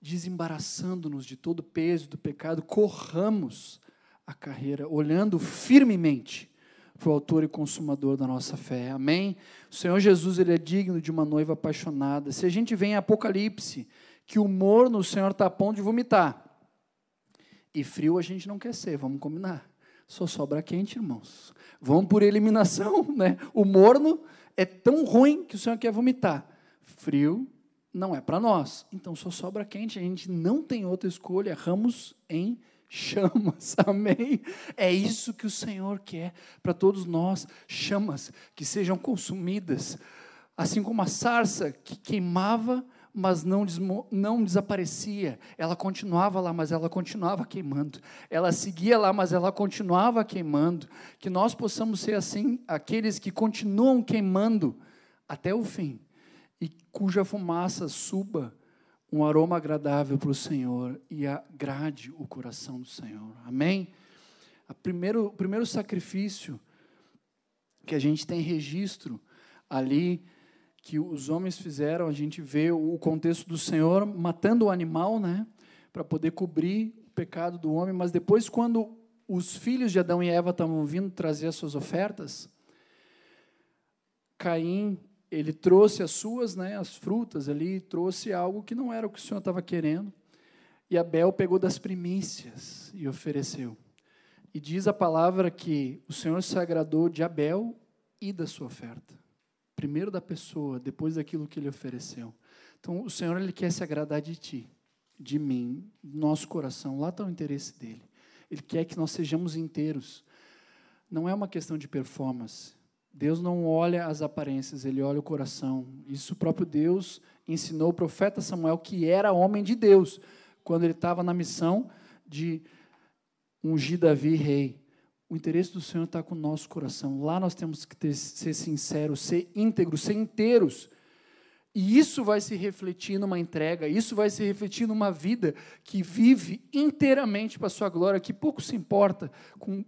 Desembaraçando-nos de todo o peso do pecado, corramos a carreira, olhando firmemente para o autor e consumador da nossa fé, amém? O Senhor Jesus, Ele é digno de uma noiva apaixonada. Se a gente vê em Apocalipse, que o morno o Senhor está a ponto de vomitar, e frio a gente não quer ser, vamos combinar, só sobra quente, irmãos, vamos por eliminação, né? O morno é tão ruim que o Senhor quer vomitar, Frio não é para nós. Então só sobra quente. A gente não tem outra escolha. Ramos em chamas. Amém? É isso que o Senhor quer para todos nós. Chamas que sejam consumidas. Assim como a sarça que queimava, mas não desaparecia. Ela continuava lá, mas ela continuava queimando. Ela seguia lá, mas ela continuava queimando. Que nós possamos ser assim, aqueles que continuam queimando até o fim, e cuja fumaça suba um aroma agradável para o Senhor e agrade o coração do Senhor. Amém? O primeiro sacrifício que a gente tem registro ali, que os homens fizeram, a gente vê o contexto do Senhor matando o animal, né, para poder cobrir o pecado do homem, mas depois, quando os filhos de Adão e Eva estavam vindo trazer as suas ofertas, Caim, ele trouxe as suas, né, as frutas ali, trouxe algo que não era o que o Senhor estava querendo, e Abel pegou das primícias e ofereceu. E diz a palavra que o Senhor se agradou de Abel e da sua oferta. Primeiro da pessoa, depois daquilo que ele ofereceu. Então, o Senhor, ele quer se agradar de ti, de mim, do nosso coração. Lá está o interesse dele. Ele quer que nós sejamos inteiros. Não é uma questão de performance. Deus não olha as aparências, ele olha o coração. Isso o próprio Deus ensinou o profeta Samuel, que era homem de Deus, quando ele estava na missão de ungir Davi rei. O interesse do Senhor está com o nosso coração. Lá nós temos que ser sinceros, ser íntegros, ser inteiros. E isso vai se refletir numa entrega, isso vai se refletir numa vida que vive inteiramente para a sua glória, que pouco se importa com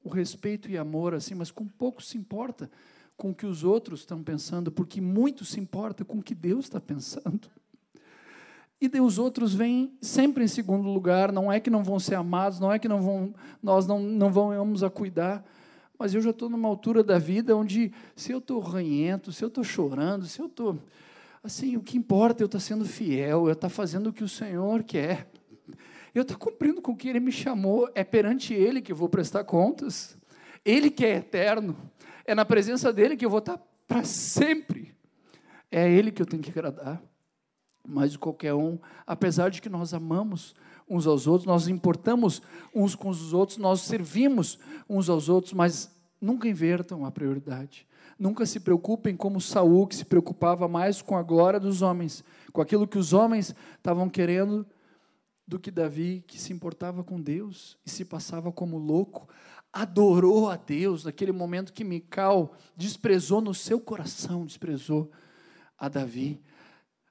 o respeito e amor, assim, mas com pouco se importa com o que os outros estão pensando, porque muito se importa com o que Deus está pensando. E os outros vêm sempre em segundo lugar. Não é que não vão ser amados, não é que nós não vamos a cuidar, mas eu já estou numa altura da vida onde, se eu estou ranhento, se eu estou chorando, se eu estou... Assim, o que importa é eu estar sendo fiel, eu estar fazendo o que o Senhor quer. Eu estar cumprindo com o que Ele me chamou. É perante Ele que eu vou prestar contas. Ele que é eterno. É na presença dEle que eu vou estar para sempre. É a Ele que eu tenho que agradar. Mais de qualquer um, apesar de que nós amamos uns aos outros, nós importamos uns com os outros, nós servimos uns aos outros, mas nunca invertam a prioridade. Nunca se preocupem como Saul, que se preocupava mais com a glória dos homens, com aquilo que os homens estavam querendo, do que Davi, que se importava com Deus e se passava como louco, adorou a Deus naquele momento que Mical desprezou no seu coração, desprezou a Davi.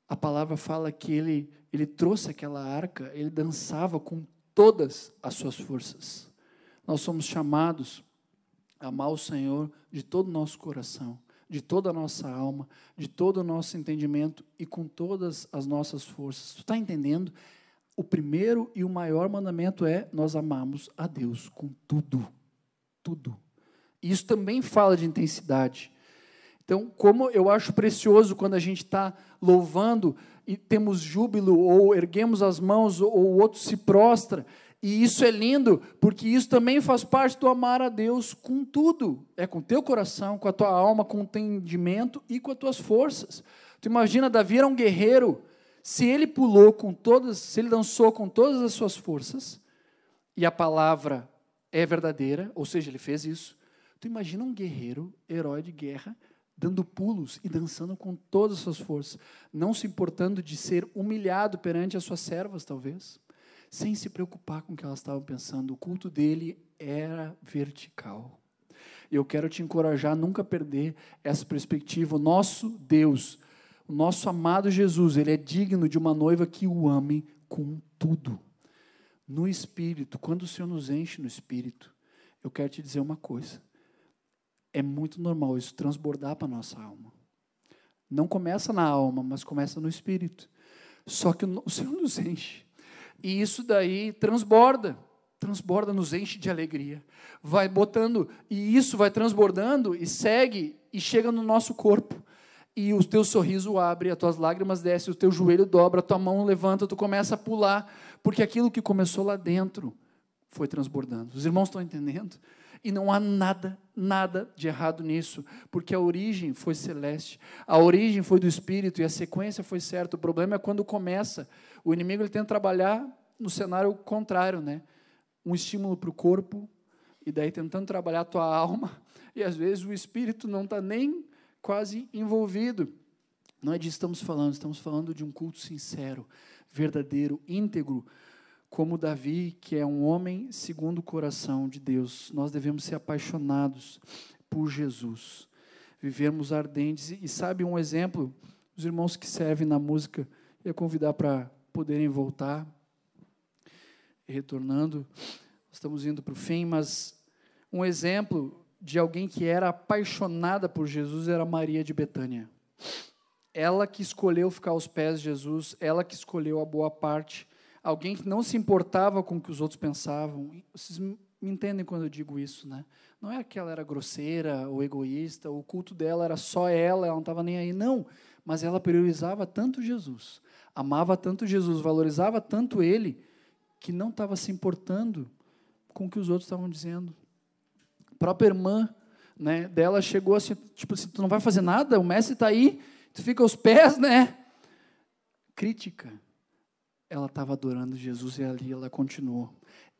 A palavra fala que ele trouxe aquela arca, ele dançava com todas as suas forças. Nós somos chamados a amar o Senhor de todo o nosso coração, de toda a nossa alma, de todo o nosso entendimento e com todas as nossas forças. Tu está entendendo? O primeiro e o maior mandamento é nós amamos a Deus com tudo. Tudo. E isso também fala de intensidade. Então, como eu acho precioso quando a gente está louvando e temos júbilo, ou erguemos as mãos, ou o outro se prostra, e isso é lindo, porque isso também faz parte do amar a Deus com tudo. É com o teu coração, com a tua alma, com o entendimento e com as tuas forças. Tu imagina, Davi era um guerreiro, se ele se ele dançou com todas as suas forças, e a palavra é verdadeira, ou seja, ele fez isso, tu imagina um guerreiro, herói de guerra, dando pulos e dançando com todas as suas forças, não se importando de ser humilhado perante as suas servas, talvez, sem se preocupar com o que elas estavam pensando. O culto dele era vertical. E eu quero te encorajar a nunca perder essa perspectiva. O nosso Deus, o nosso amado Jesus, ele é digno de uma noiva que o ame com tudo. No Espírito, quando o Senhor nos enche no Espírito, eu quero te dizer uma coisa. É muito normal isso transbordar para a nossa alma. Não começa na alma, mas começa no Espírito. Só que o Senhor nos enche. E isso daí transborda, nos enche de alegria. Vai botando, e isso vai transbordando, e segue, e chega no nosso corpo. E o teu sorriso abre, as tuas lágrimas descem, o teu joelho dobra, a tua mão levanta, tu começa a pular, porque aquilo que começou lá dentro, foi transbordando. Os irmãos estão entendendo? E não há nada de errado nisso, porque a origem foi celeste, a origem foi do Espírito e a sequência foi certa. O problema é quando começa, o inimigo ele tenta trabalhar no cenário contrário, né? Um estímulo para o corpo, e daí tentando trabalhar a tua alma, e às vezes o Espírito não está nem quase envolvido. Não é disso que estamos falando de um culto sincero, verdadeiro, íntegro, como Davi, que é um homem segundo o coração de Deus. Nós devemos ser apaixonados por Jesus, vivermos ardentes. E sabe um exemplo? Os irmãos que servem na música, ia convidar para poderem voltar, retornando, estamos indo para o fim, mas um exemplo de alguém que era apaixonada por Jesus era Maria de Betânia. Ela que escolheu ficar aos pés de Jesus, ela que escolheu a boa parte, alguém que não se importava com o que os outros pensavam. Vocês me entendem quando eu digo isso, né? Não é que ela era grosseira ou egoísta, o culto dela era só ela não estava nem aí, não. Mas ela priorizava tanto Jesus, amava tanto Jesus, valorizava tanto Ele, que não estava se importando com o que os outros estavam dizendo. A própria irmã, né, dela chegou assim, tipo assim, tu não vai fazer nada? O mestre está aí, tu fica aos pés, né? Crítica. Ela estava adorando Jesus e ali ela continuou.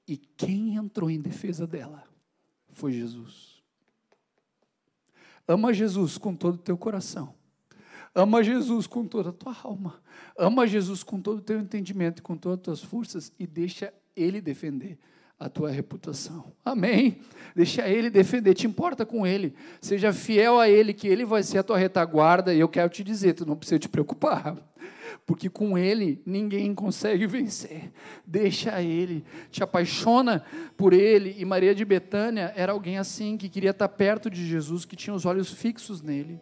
E quem entrou em defesa dela foi Jesus. Ama Jesus com todo o teu coração. Ama Jesus com toda a tua alma. Ama Jesus com todo o teu entendimento e com todas as tuas forças e deixa Ele defender a tua reputação. Amém? Deixa Ele defender, te importa com Ele. Seja fiel a Ele, que Ele vai ser a tua retaguarda. E eu quero te dizer, tu não precisa te preocupar, porque com Ele ninguém consegue vencer. Deixa Ele, te apaixona por Ele. E Maria de Betânia era alguém assim, que queria estar perto de Jesus, que tinha os olhos fixos nele.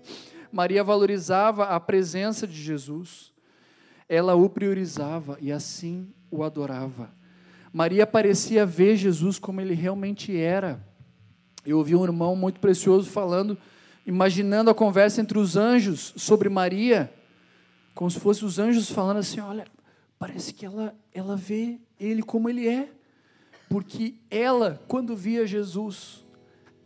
Maria valorizava a presença de Jesus, ela o priorizava e assim o adorava. Maria parecia ver Jesus como ele realmente era. Eu ouvi um irmão muito precioso falando, imaginando a conversa entre os anjos sobre Maria, como se fossem os anjos falando assim, olha, parece que ela vê ele como ele é, porque ela, quando via Jesus,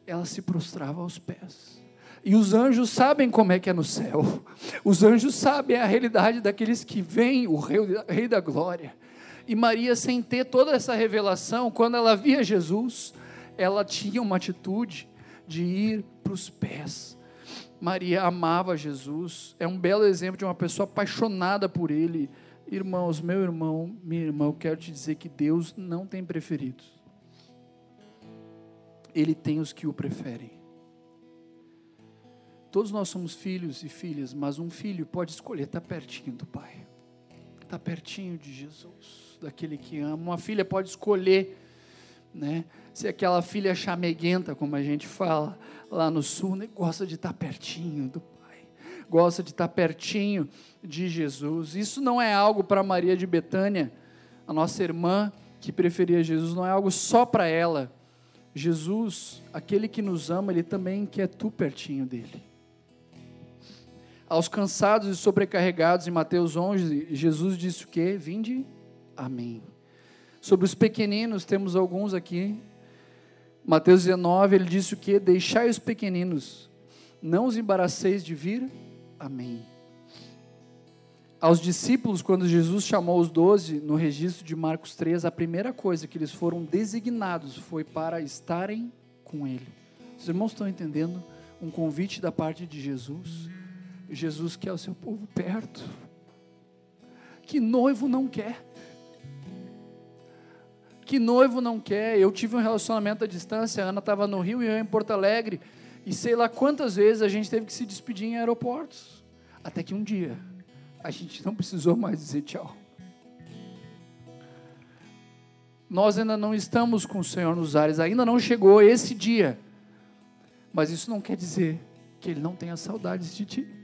ela se prostrava aos pés. E os anjos sabem como é que é no céu. Os anjos sabem a realidade daqueles que veem o Rei da Glória. E Maria, sem ter toda essa revelação, quando ela via Jesus, ela tinha uma atitude de ir para os pés. Maria amava Jesus. É um belo exemplo de uma pessoa apaixonada por Ele. Irmãos, meu irmão, minha irmã, eu quero te dizer que Deus não tem preferidos. Ele tem os que o preferem. Todos nós somos filhos e filhas, mas um filho pode escolher estar pertinho do pai, estar pertinho de Jesus, daquele que ama. Uma filha pode escolher, né, ser aquela filha chameguenta, como a gente fala lá no sul, né, gosta de estar pertinho do pai, gosta de estar pertinho de Jesus. Isso não é algo para Maria de Betânia, a nossa irmã que preferia Jesus, não é algo só para ela. Jesus, aquele que nos ama, Ele também quer tu pertinho dEle. Aos cansados e sobrecarregados, em Mateus 11, Jesus disse o quê? Vinde a mim. Sobre os pequeninos, temos alguns aqui. Mateus 19, ele disse o quê? Deixai os pequeninos, não os embaraceis de vir a mim. Aos discípulos, quando Jesus chamou os 12, no registro de Marcos 3, a primeira coisa que eles foram designados foi para estarem com Ele. Os irmãos estão entendendo? Um convite da parte de Jesus. Jesus quer o seu povo perto. Que noivo não quer? Que noivo não quer? Eu tive um relacionamento à distância, a Ana estava no Rio e eu em Porto Alegre, e sei lá quantas vezes a gente teve que se despedir em aeroportos, até que um dia a gente não precisou mais dizer tchau. Nós ainda não estamos com o Senhor nos ares, ainda não chegou esse dia, mas isso não quer dizer que Ele não tenha saudades de ti.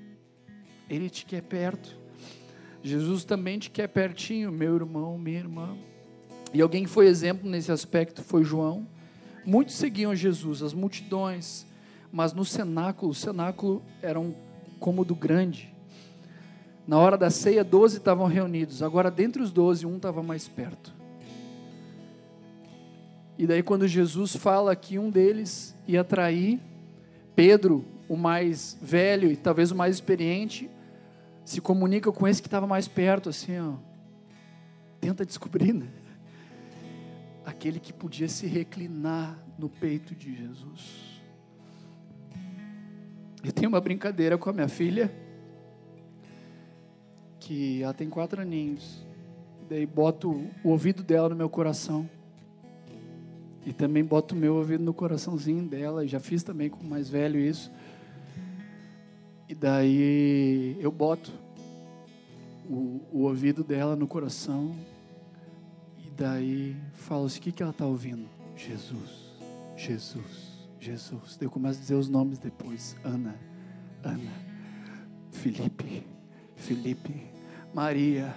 Ele te quer perto. Jesus também te quer pertinho, meu irmão, minha irmã. E alguém que foi exemplo nesse aspecto foi João. Muitos seguiam Jesus, as multidões, mas no cenáculo, o cenáculo era um cômodo grande. Na hora da ceia, 12 estavam reunidos. Agora, dentre os 12, um estava mais perto. E daí quando Jesus fala que um deles ia trair, Pedro, o mais velho e talvez o mais experiente, se comunica com esse que estava mais perto, assim, ó, tenta descobrir, né? Aquele que podia se reclinar no peito de Jesus. Eu tenho uma brincadeira com a minha filha, que ela tem 4 aninhos, daí boto o ouvido dela no meu coração, e também boto o meu ouvido no coraçãozinho dela, e já fiz também com o mais velho isso, e daí eu boto o ouvido dela no coração, e daí falo assim, o que ela está ouvindo? Jesus, Jesus, Jesus. Daí eu começo a dizer os nomes depois, Ana, Ana, Felipe, Maria,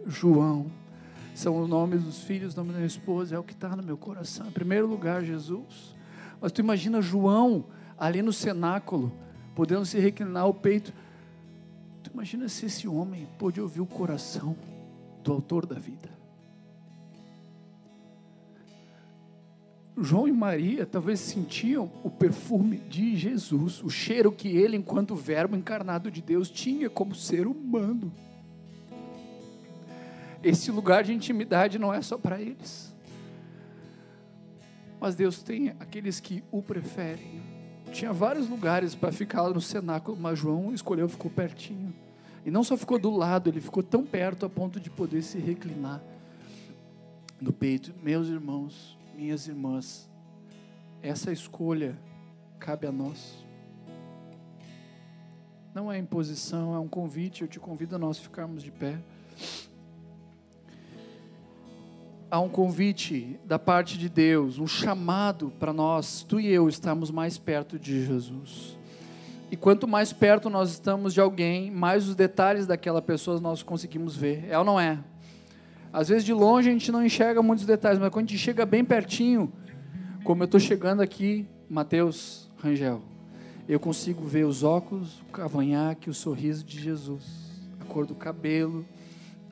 João. São os nomes dos filhos, o nome da minha esposa, é o que está no meu coração. Em primeiro lugar, Jesus. Mas tu imagina João ali no cenáculo, podendo se reclinar o peito. Tu imagina se esse homem pôde ouvir o coração do autor da vida. João e Maria talvez sentiam o perfume de Jesus, o cheiro que ele, enquanto verbo encarnado de Deus, tinha como ser humano. Esse lugar de intimidade não é só para eles, mas Deus tem aqueles que o preferem. Tinha vários lugares para ficar no cenáculo, mas João escolheu, ficou pertinho, e não só ficou do lado, ele ficou tão perto a ponto de poder se reclinar no peito. Meus irmãos, minhas irmãs, essa escolha cabe a nós. Não é imposição, é um convite. Eu te convido a nós ficarmos de pé. Há um convite da parte de Deus, um chamado para nós, tu e eu, estarmos mais perto de Jesus. E quanto mais perto nós estamos de alguém, mais os detalhes daquela pessoa nós conseguimos ver. É ou não é? Às vezes de longe a gente não enxerga muitos detalhes, mas quando a gente chega bem pertinho, como eu estou chegando aqui, Mateus Rangel, eu consigo ver os óculos, o cavanhaque, o sorriso de Jesus, a cor do cabelo,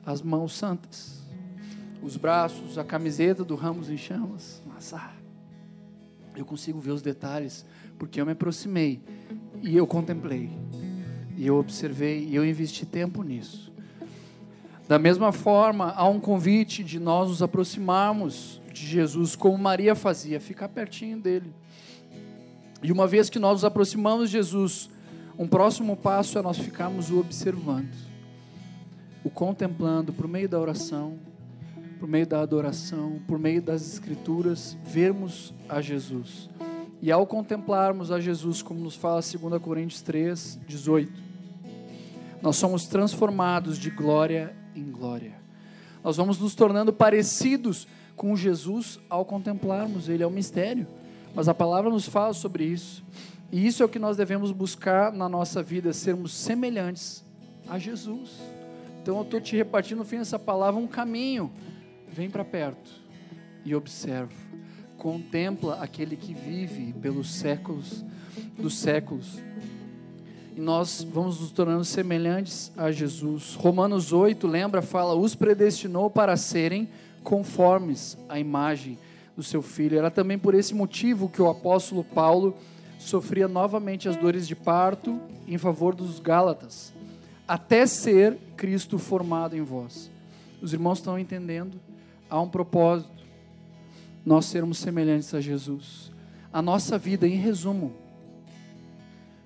as mãos santas, os braços, a camiseta do Ramos em Chamas. Nossa, eu consigo ver os detalhes, porque eu me aproximei, e eu contemplei, e eu observei, e eu investi tempo nisso. Da mesma forma, há um convite de nós nos aproximarmos de Jesus, como Maria fazia, ficar pertinho dele. E uma vez que nós nos aproximamos de Jesus, um próximo passo é nós ficarmos o observando, o contemplando por meio da oração, por meio da adoração, por meio das escrituras, vermos a Jesus. E ao contemplarmos a Jesus, como nos fala 2 Coríntios 3, 18, nós somos transformados de glória em glória. Nós vamos nos tornando parecidos com Jesus ao contemplarmos Ele. É um mistério, mas a palavra nos fala sobre isso. E isso é o que nós devemos buscar na nossa vida, sermos semelhantes a Jesus. Então eu estou te repartindo no fim dessa palavra um caminho. Vem para perto e observa. Contempla aquele que vive pelos séculos dos séculos. E nós vamos nos tornando semelhantes a Jesus. Romanos 8, lembra, fala, os predestinou para serem conformes à imagem do seu Filho. Era também por esse motivo que o apóstolo Paulo sofria novamente as dores de parto em favor dos Gálatas, até ser Cristo formado em vós. Os irmãos estão entendendo? Há um propósito, nós sermos semelhantes a Jesus. A nossa vida, em resumo,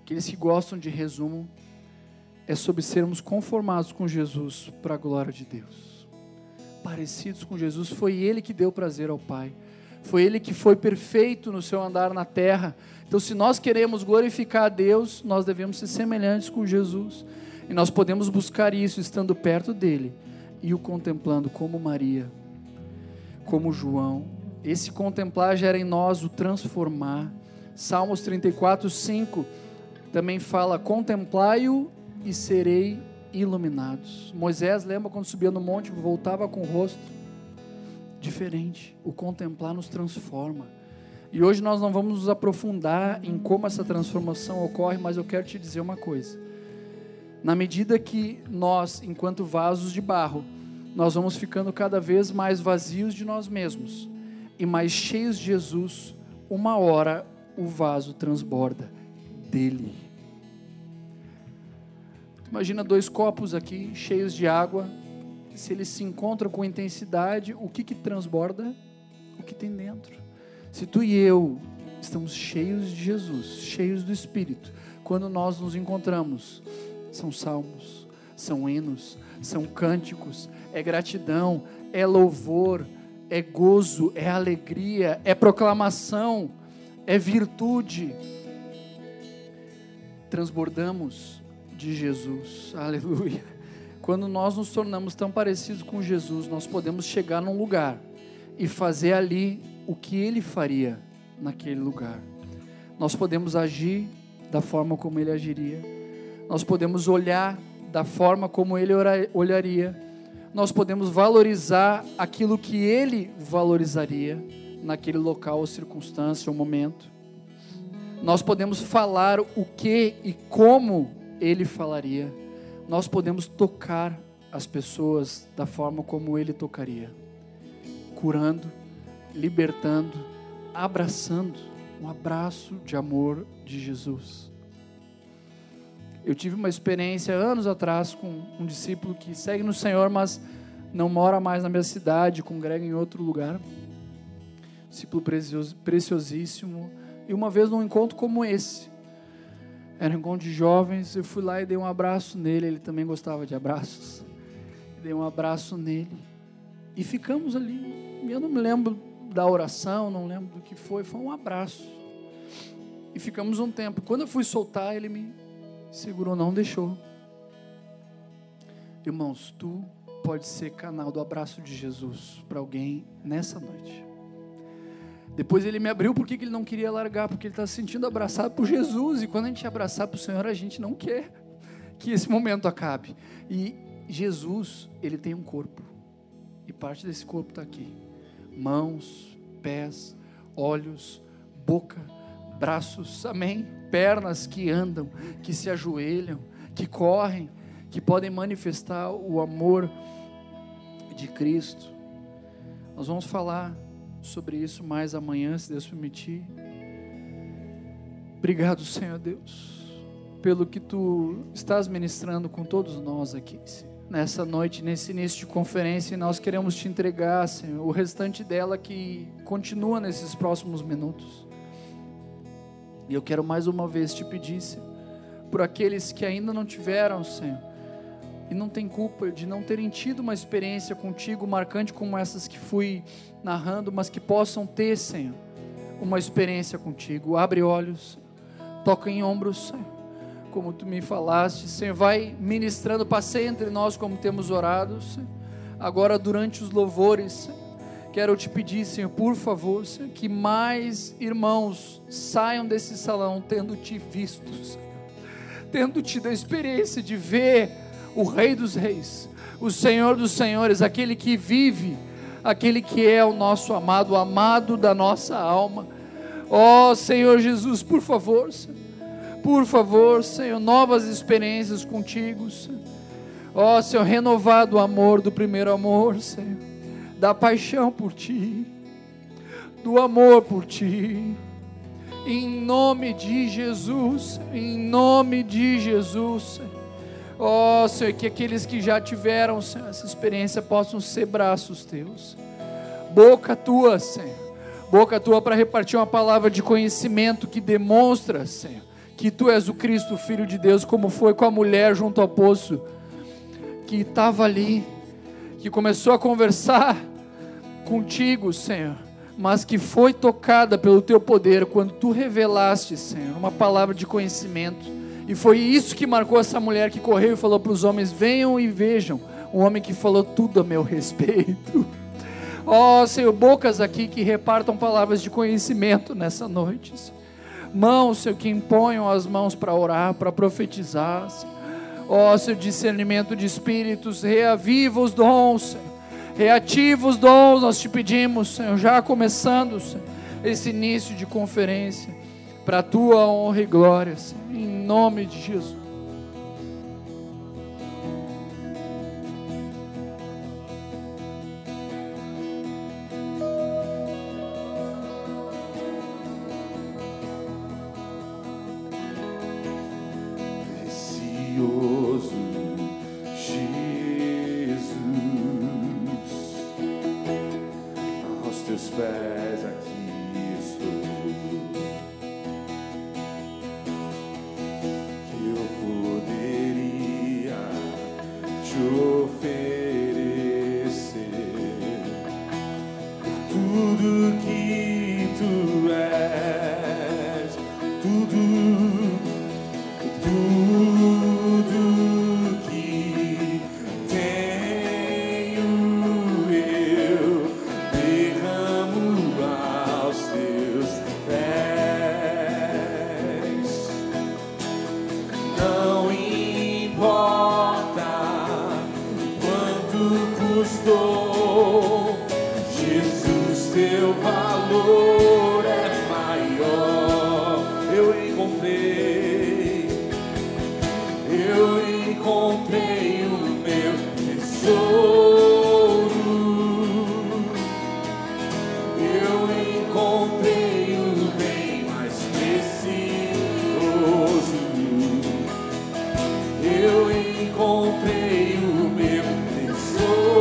aqueles que gostam de resumo, é sobre sermos conformados com Jesus para a glória de Deus, parecidos com Jesus. Foi Ele que deu prazer ao Pai, foi Ele que foi perfeito no seu andar na terra. Então, se nós queremos glorificar a Deus, nós devemos ser semelhantes com Jesus, e nós podemos buscar isso estando perto dEle e o contemplando como Maria, como João. Esse contemplar gera em nós o transformar. Salmos 34, 5 também fala, contemplai-o e serei iluminados. Moisés, lembra quando subia no monte, voltava com o rosto diferente. O contemplar nos transforma. E hoje nós não vamos nos aprofundar em como essa transformação ocorre, mas eu quero te dizer uma coisa. Na medida que nós, enquanto vasos de barro, nós vamos ficando cada vez mais vazios de nós mesmos, e mais cheios de Jesus, uma hora o vaso transborda dele. Imagina 2 copos aqui, cheios de água. Se eles se encontram com intensidade, o que transborda? O que tem dentro. Se tu e eu estamos cheios de Jesus, cheios do Espírito, quando nós nos encontramos, são salmos, são hinos, são cânticos, é gratidão, é louvor, é gozo, é alegria, é proclamação, é virtude. Transbordamos de Jesus, aleluia. Quando nós nos tornamos tão parecidos com Jesus, nós podemos chegar num lugar e fazer ali o que Ele faria naquele lugar. Nós podemos agir da forma como Ele agiria. Nós podemos olhar da forma como Ele olharia. Nós podemos valorizar aquilo que Ele valorizaria naquele local, ou circunstância, ou momento. Nós podemos falar o que e como Ele falaria. Nós podemos tocar as pessoas da forma como Ele tocaria, curando, libertando, abraçando, um abraço de amor de Jesus. Eu tive uma experiência anos atrás com um discípulo que segue no Senhor, mas não mora mais na minha cidade, congrega em outro lugar. Discípulo preciosíssimo. E uma vez num encontro como esse, era um encontro de jovens, eu fui lá e dei um abraço nele. Ele também gostava de abraços. Dei um abraço nele e ficamos ali. Eu não me lembro da oração, não lembro do que foi um abraço. E ficamos um tempo. Quando eu fui soltar, ele me segurou, não deixou. Irmãos, tu pode ser canal do abraço de Jesus para alguém nessa noite. Depois ele me abriu porque ele não queria largar, porque ele está se sentindo abraçado por Jesus, e quando a gente abraçar para o Senhor, a gente não quer que esse momento acabe. E Jesus, ele tem um corpo, e parte desse corpo está aqui: mãos, pés, olhos, boca, braços, amém? Pernas que andam, que se ajoelham, que correm, que podem manifestar o amor de Cristo. Nós vamos falar sobre isso mais amanhã, se Deus permitir. Obrigado, Senhor Deus, pelo que Tu estás ministrando com todos nós aqui, nessa noite, nesse início de conferência. E nós queremos Te entregar, Senhor, o restante dela que continua nesses próximos minutos. E eu quero mais uma vez Te pedir, Senhor, por aqueles que ainda não tiveram, Senhor, e não tem culpa de não terem tido uma experiência contigo marcante como essas que fui narrando, mas que possam ter, Senhor, uma experiência contigo. Abre olhos, toca em ombros, Senhor, como Tu me falaste, Senhor, vai ministrando, passeia entre nós como temos orado, Senhor. Agora durante os louvores, Senhor, quero Te pedir, Senhor, por favor, Senhor, que mais irmãos saiam desse salão tendo Te visto, Senhor, tendo tido a experiência de ver o Rei dos Reis, o Senhor dos Senhores, aquele que vive, aquele que é o nosso amado, o amado da nossa alma. Ó Senhor Jesus, por favor, Senhor, novas experiências contigo, Senhor. Ó Senhor, renovado o amor do primeiro amor, Senhor, da paixão por Ti, do amor por Ti, em nome de Jesus, em nome de Jesus, Senhor. Ó Senhor, que aqueles que já tiveram, Senhor, essa experiência possam ser braços Teus, boca Tua, Senhor, boca Tua para repartir uma palavra de conhecimento que demonstra, Senhor, que Tu és o Cristo, o Filho de Deus, como foi com a mulher junto ao poço, que estava ali, que começou a conversar contigo, Senhor, mas que foi tocada pelo Teu poder quando Tu revelaste, Senhor, uma palavra de conhecimento. E foi isso que marcou essa mulher que correu e falou para os homens: venham e vejam um homem que falou tudo a meu respeito. Ó Senhor, bocas aqui que repartam palavras de conhecimento nessa noite, Senhor. Mãos, Senhor, que imponham as mãos para orar, para profetizar, Senhor. Ó Senhor, discernimento de espíritos, reaviva os dons, Senhor, reativa os dons, nós Te pedimos, Senhor, já começando, Senhor, esse início de conferência, para a Tua honra e glória, Senhor, em nome de Jesus. encontrei o meu tesouro. Eu encontrei o bem mais precioso. Eu encontrei o meu tesouro.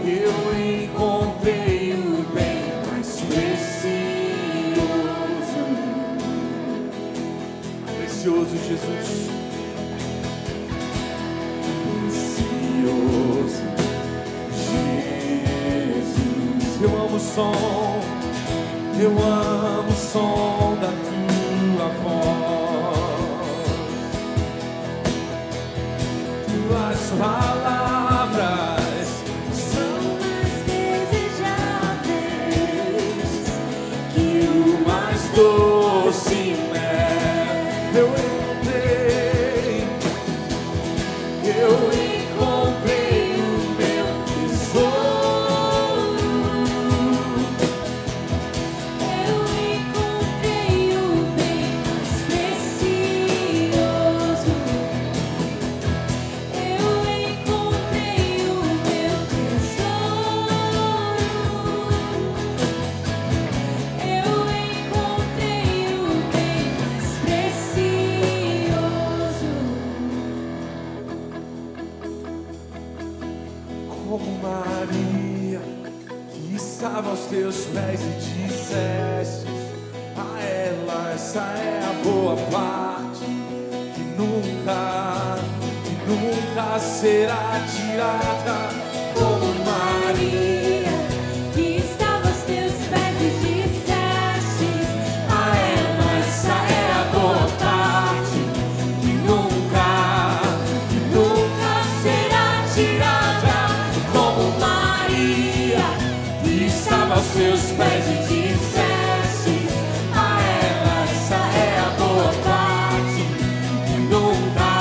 Eu encontrei o bem mais precioso. Precioso Jesus. Precioso Jesus. Eu amo o som. Eu amo o som da tua voz. Tuas palavras são mais desejáveis que o mais doce mel. Eu encontrei o meu tesouro. Eu encontrei o bem mais precioso. Eu encontrei o meu tesouro. Eu encontrei o bem mais precioso. Como Maria, que estava aos teus pés e disseste a ela: essa é a boa parte que nunca será tirada. Como Maria, Que estava aos teus pés e disseste a ela: essa é a boa parte que nunca será tirada. como Maria, que estava aos teus pés e disseste a ela: essa é a boa parte que nunca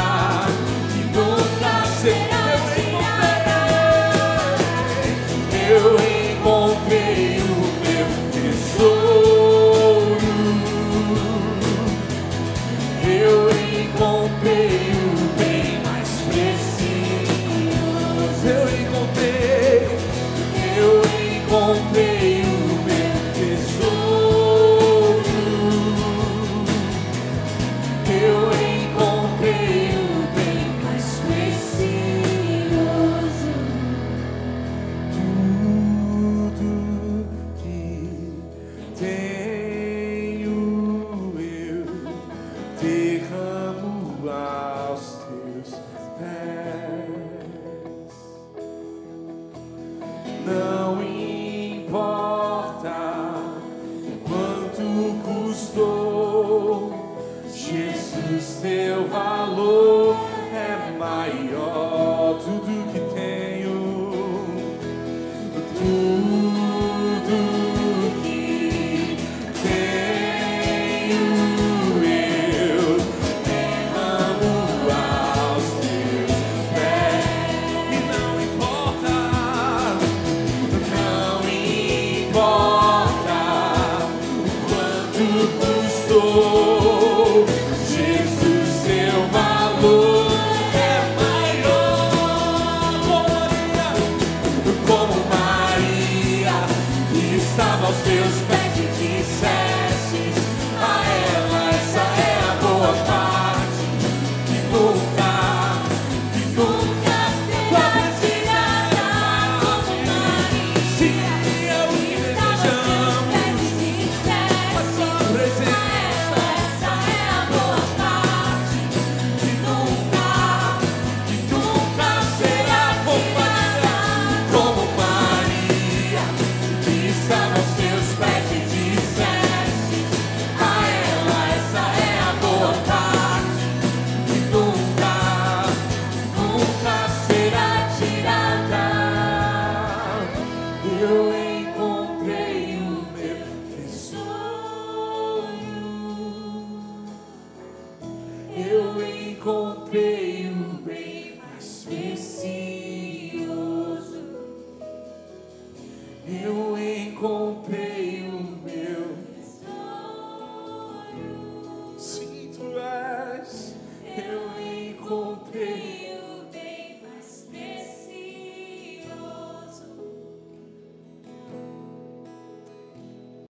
será tirada. Eu encontrei o meu tesouro. Eu encontrei o bem mais precioso. Eu encontrei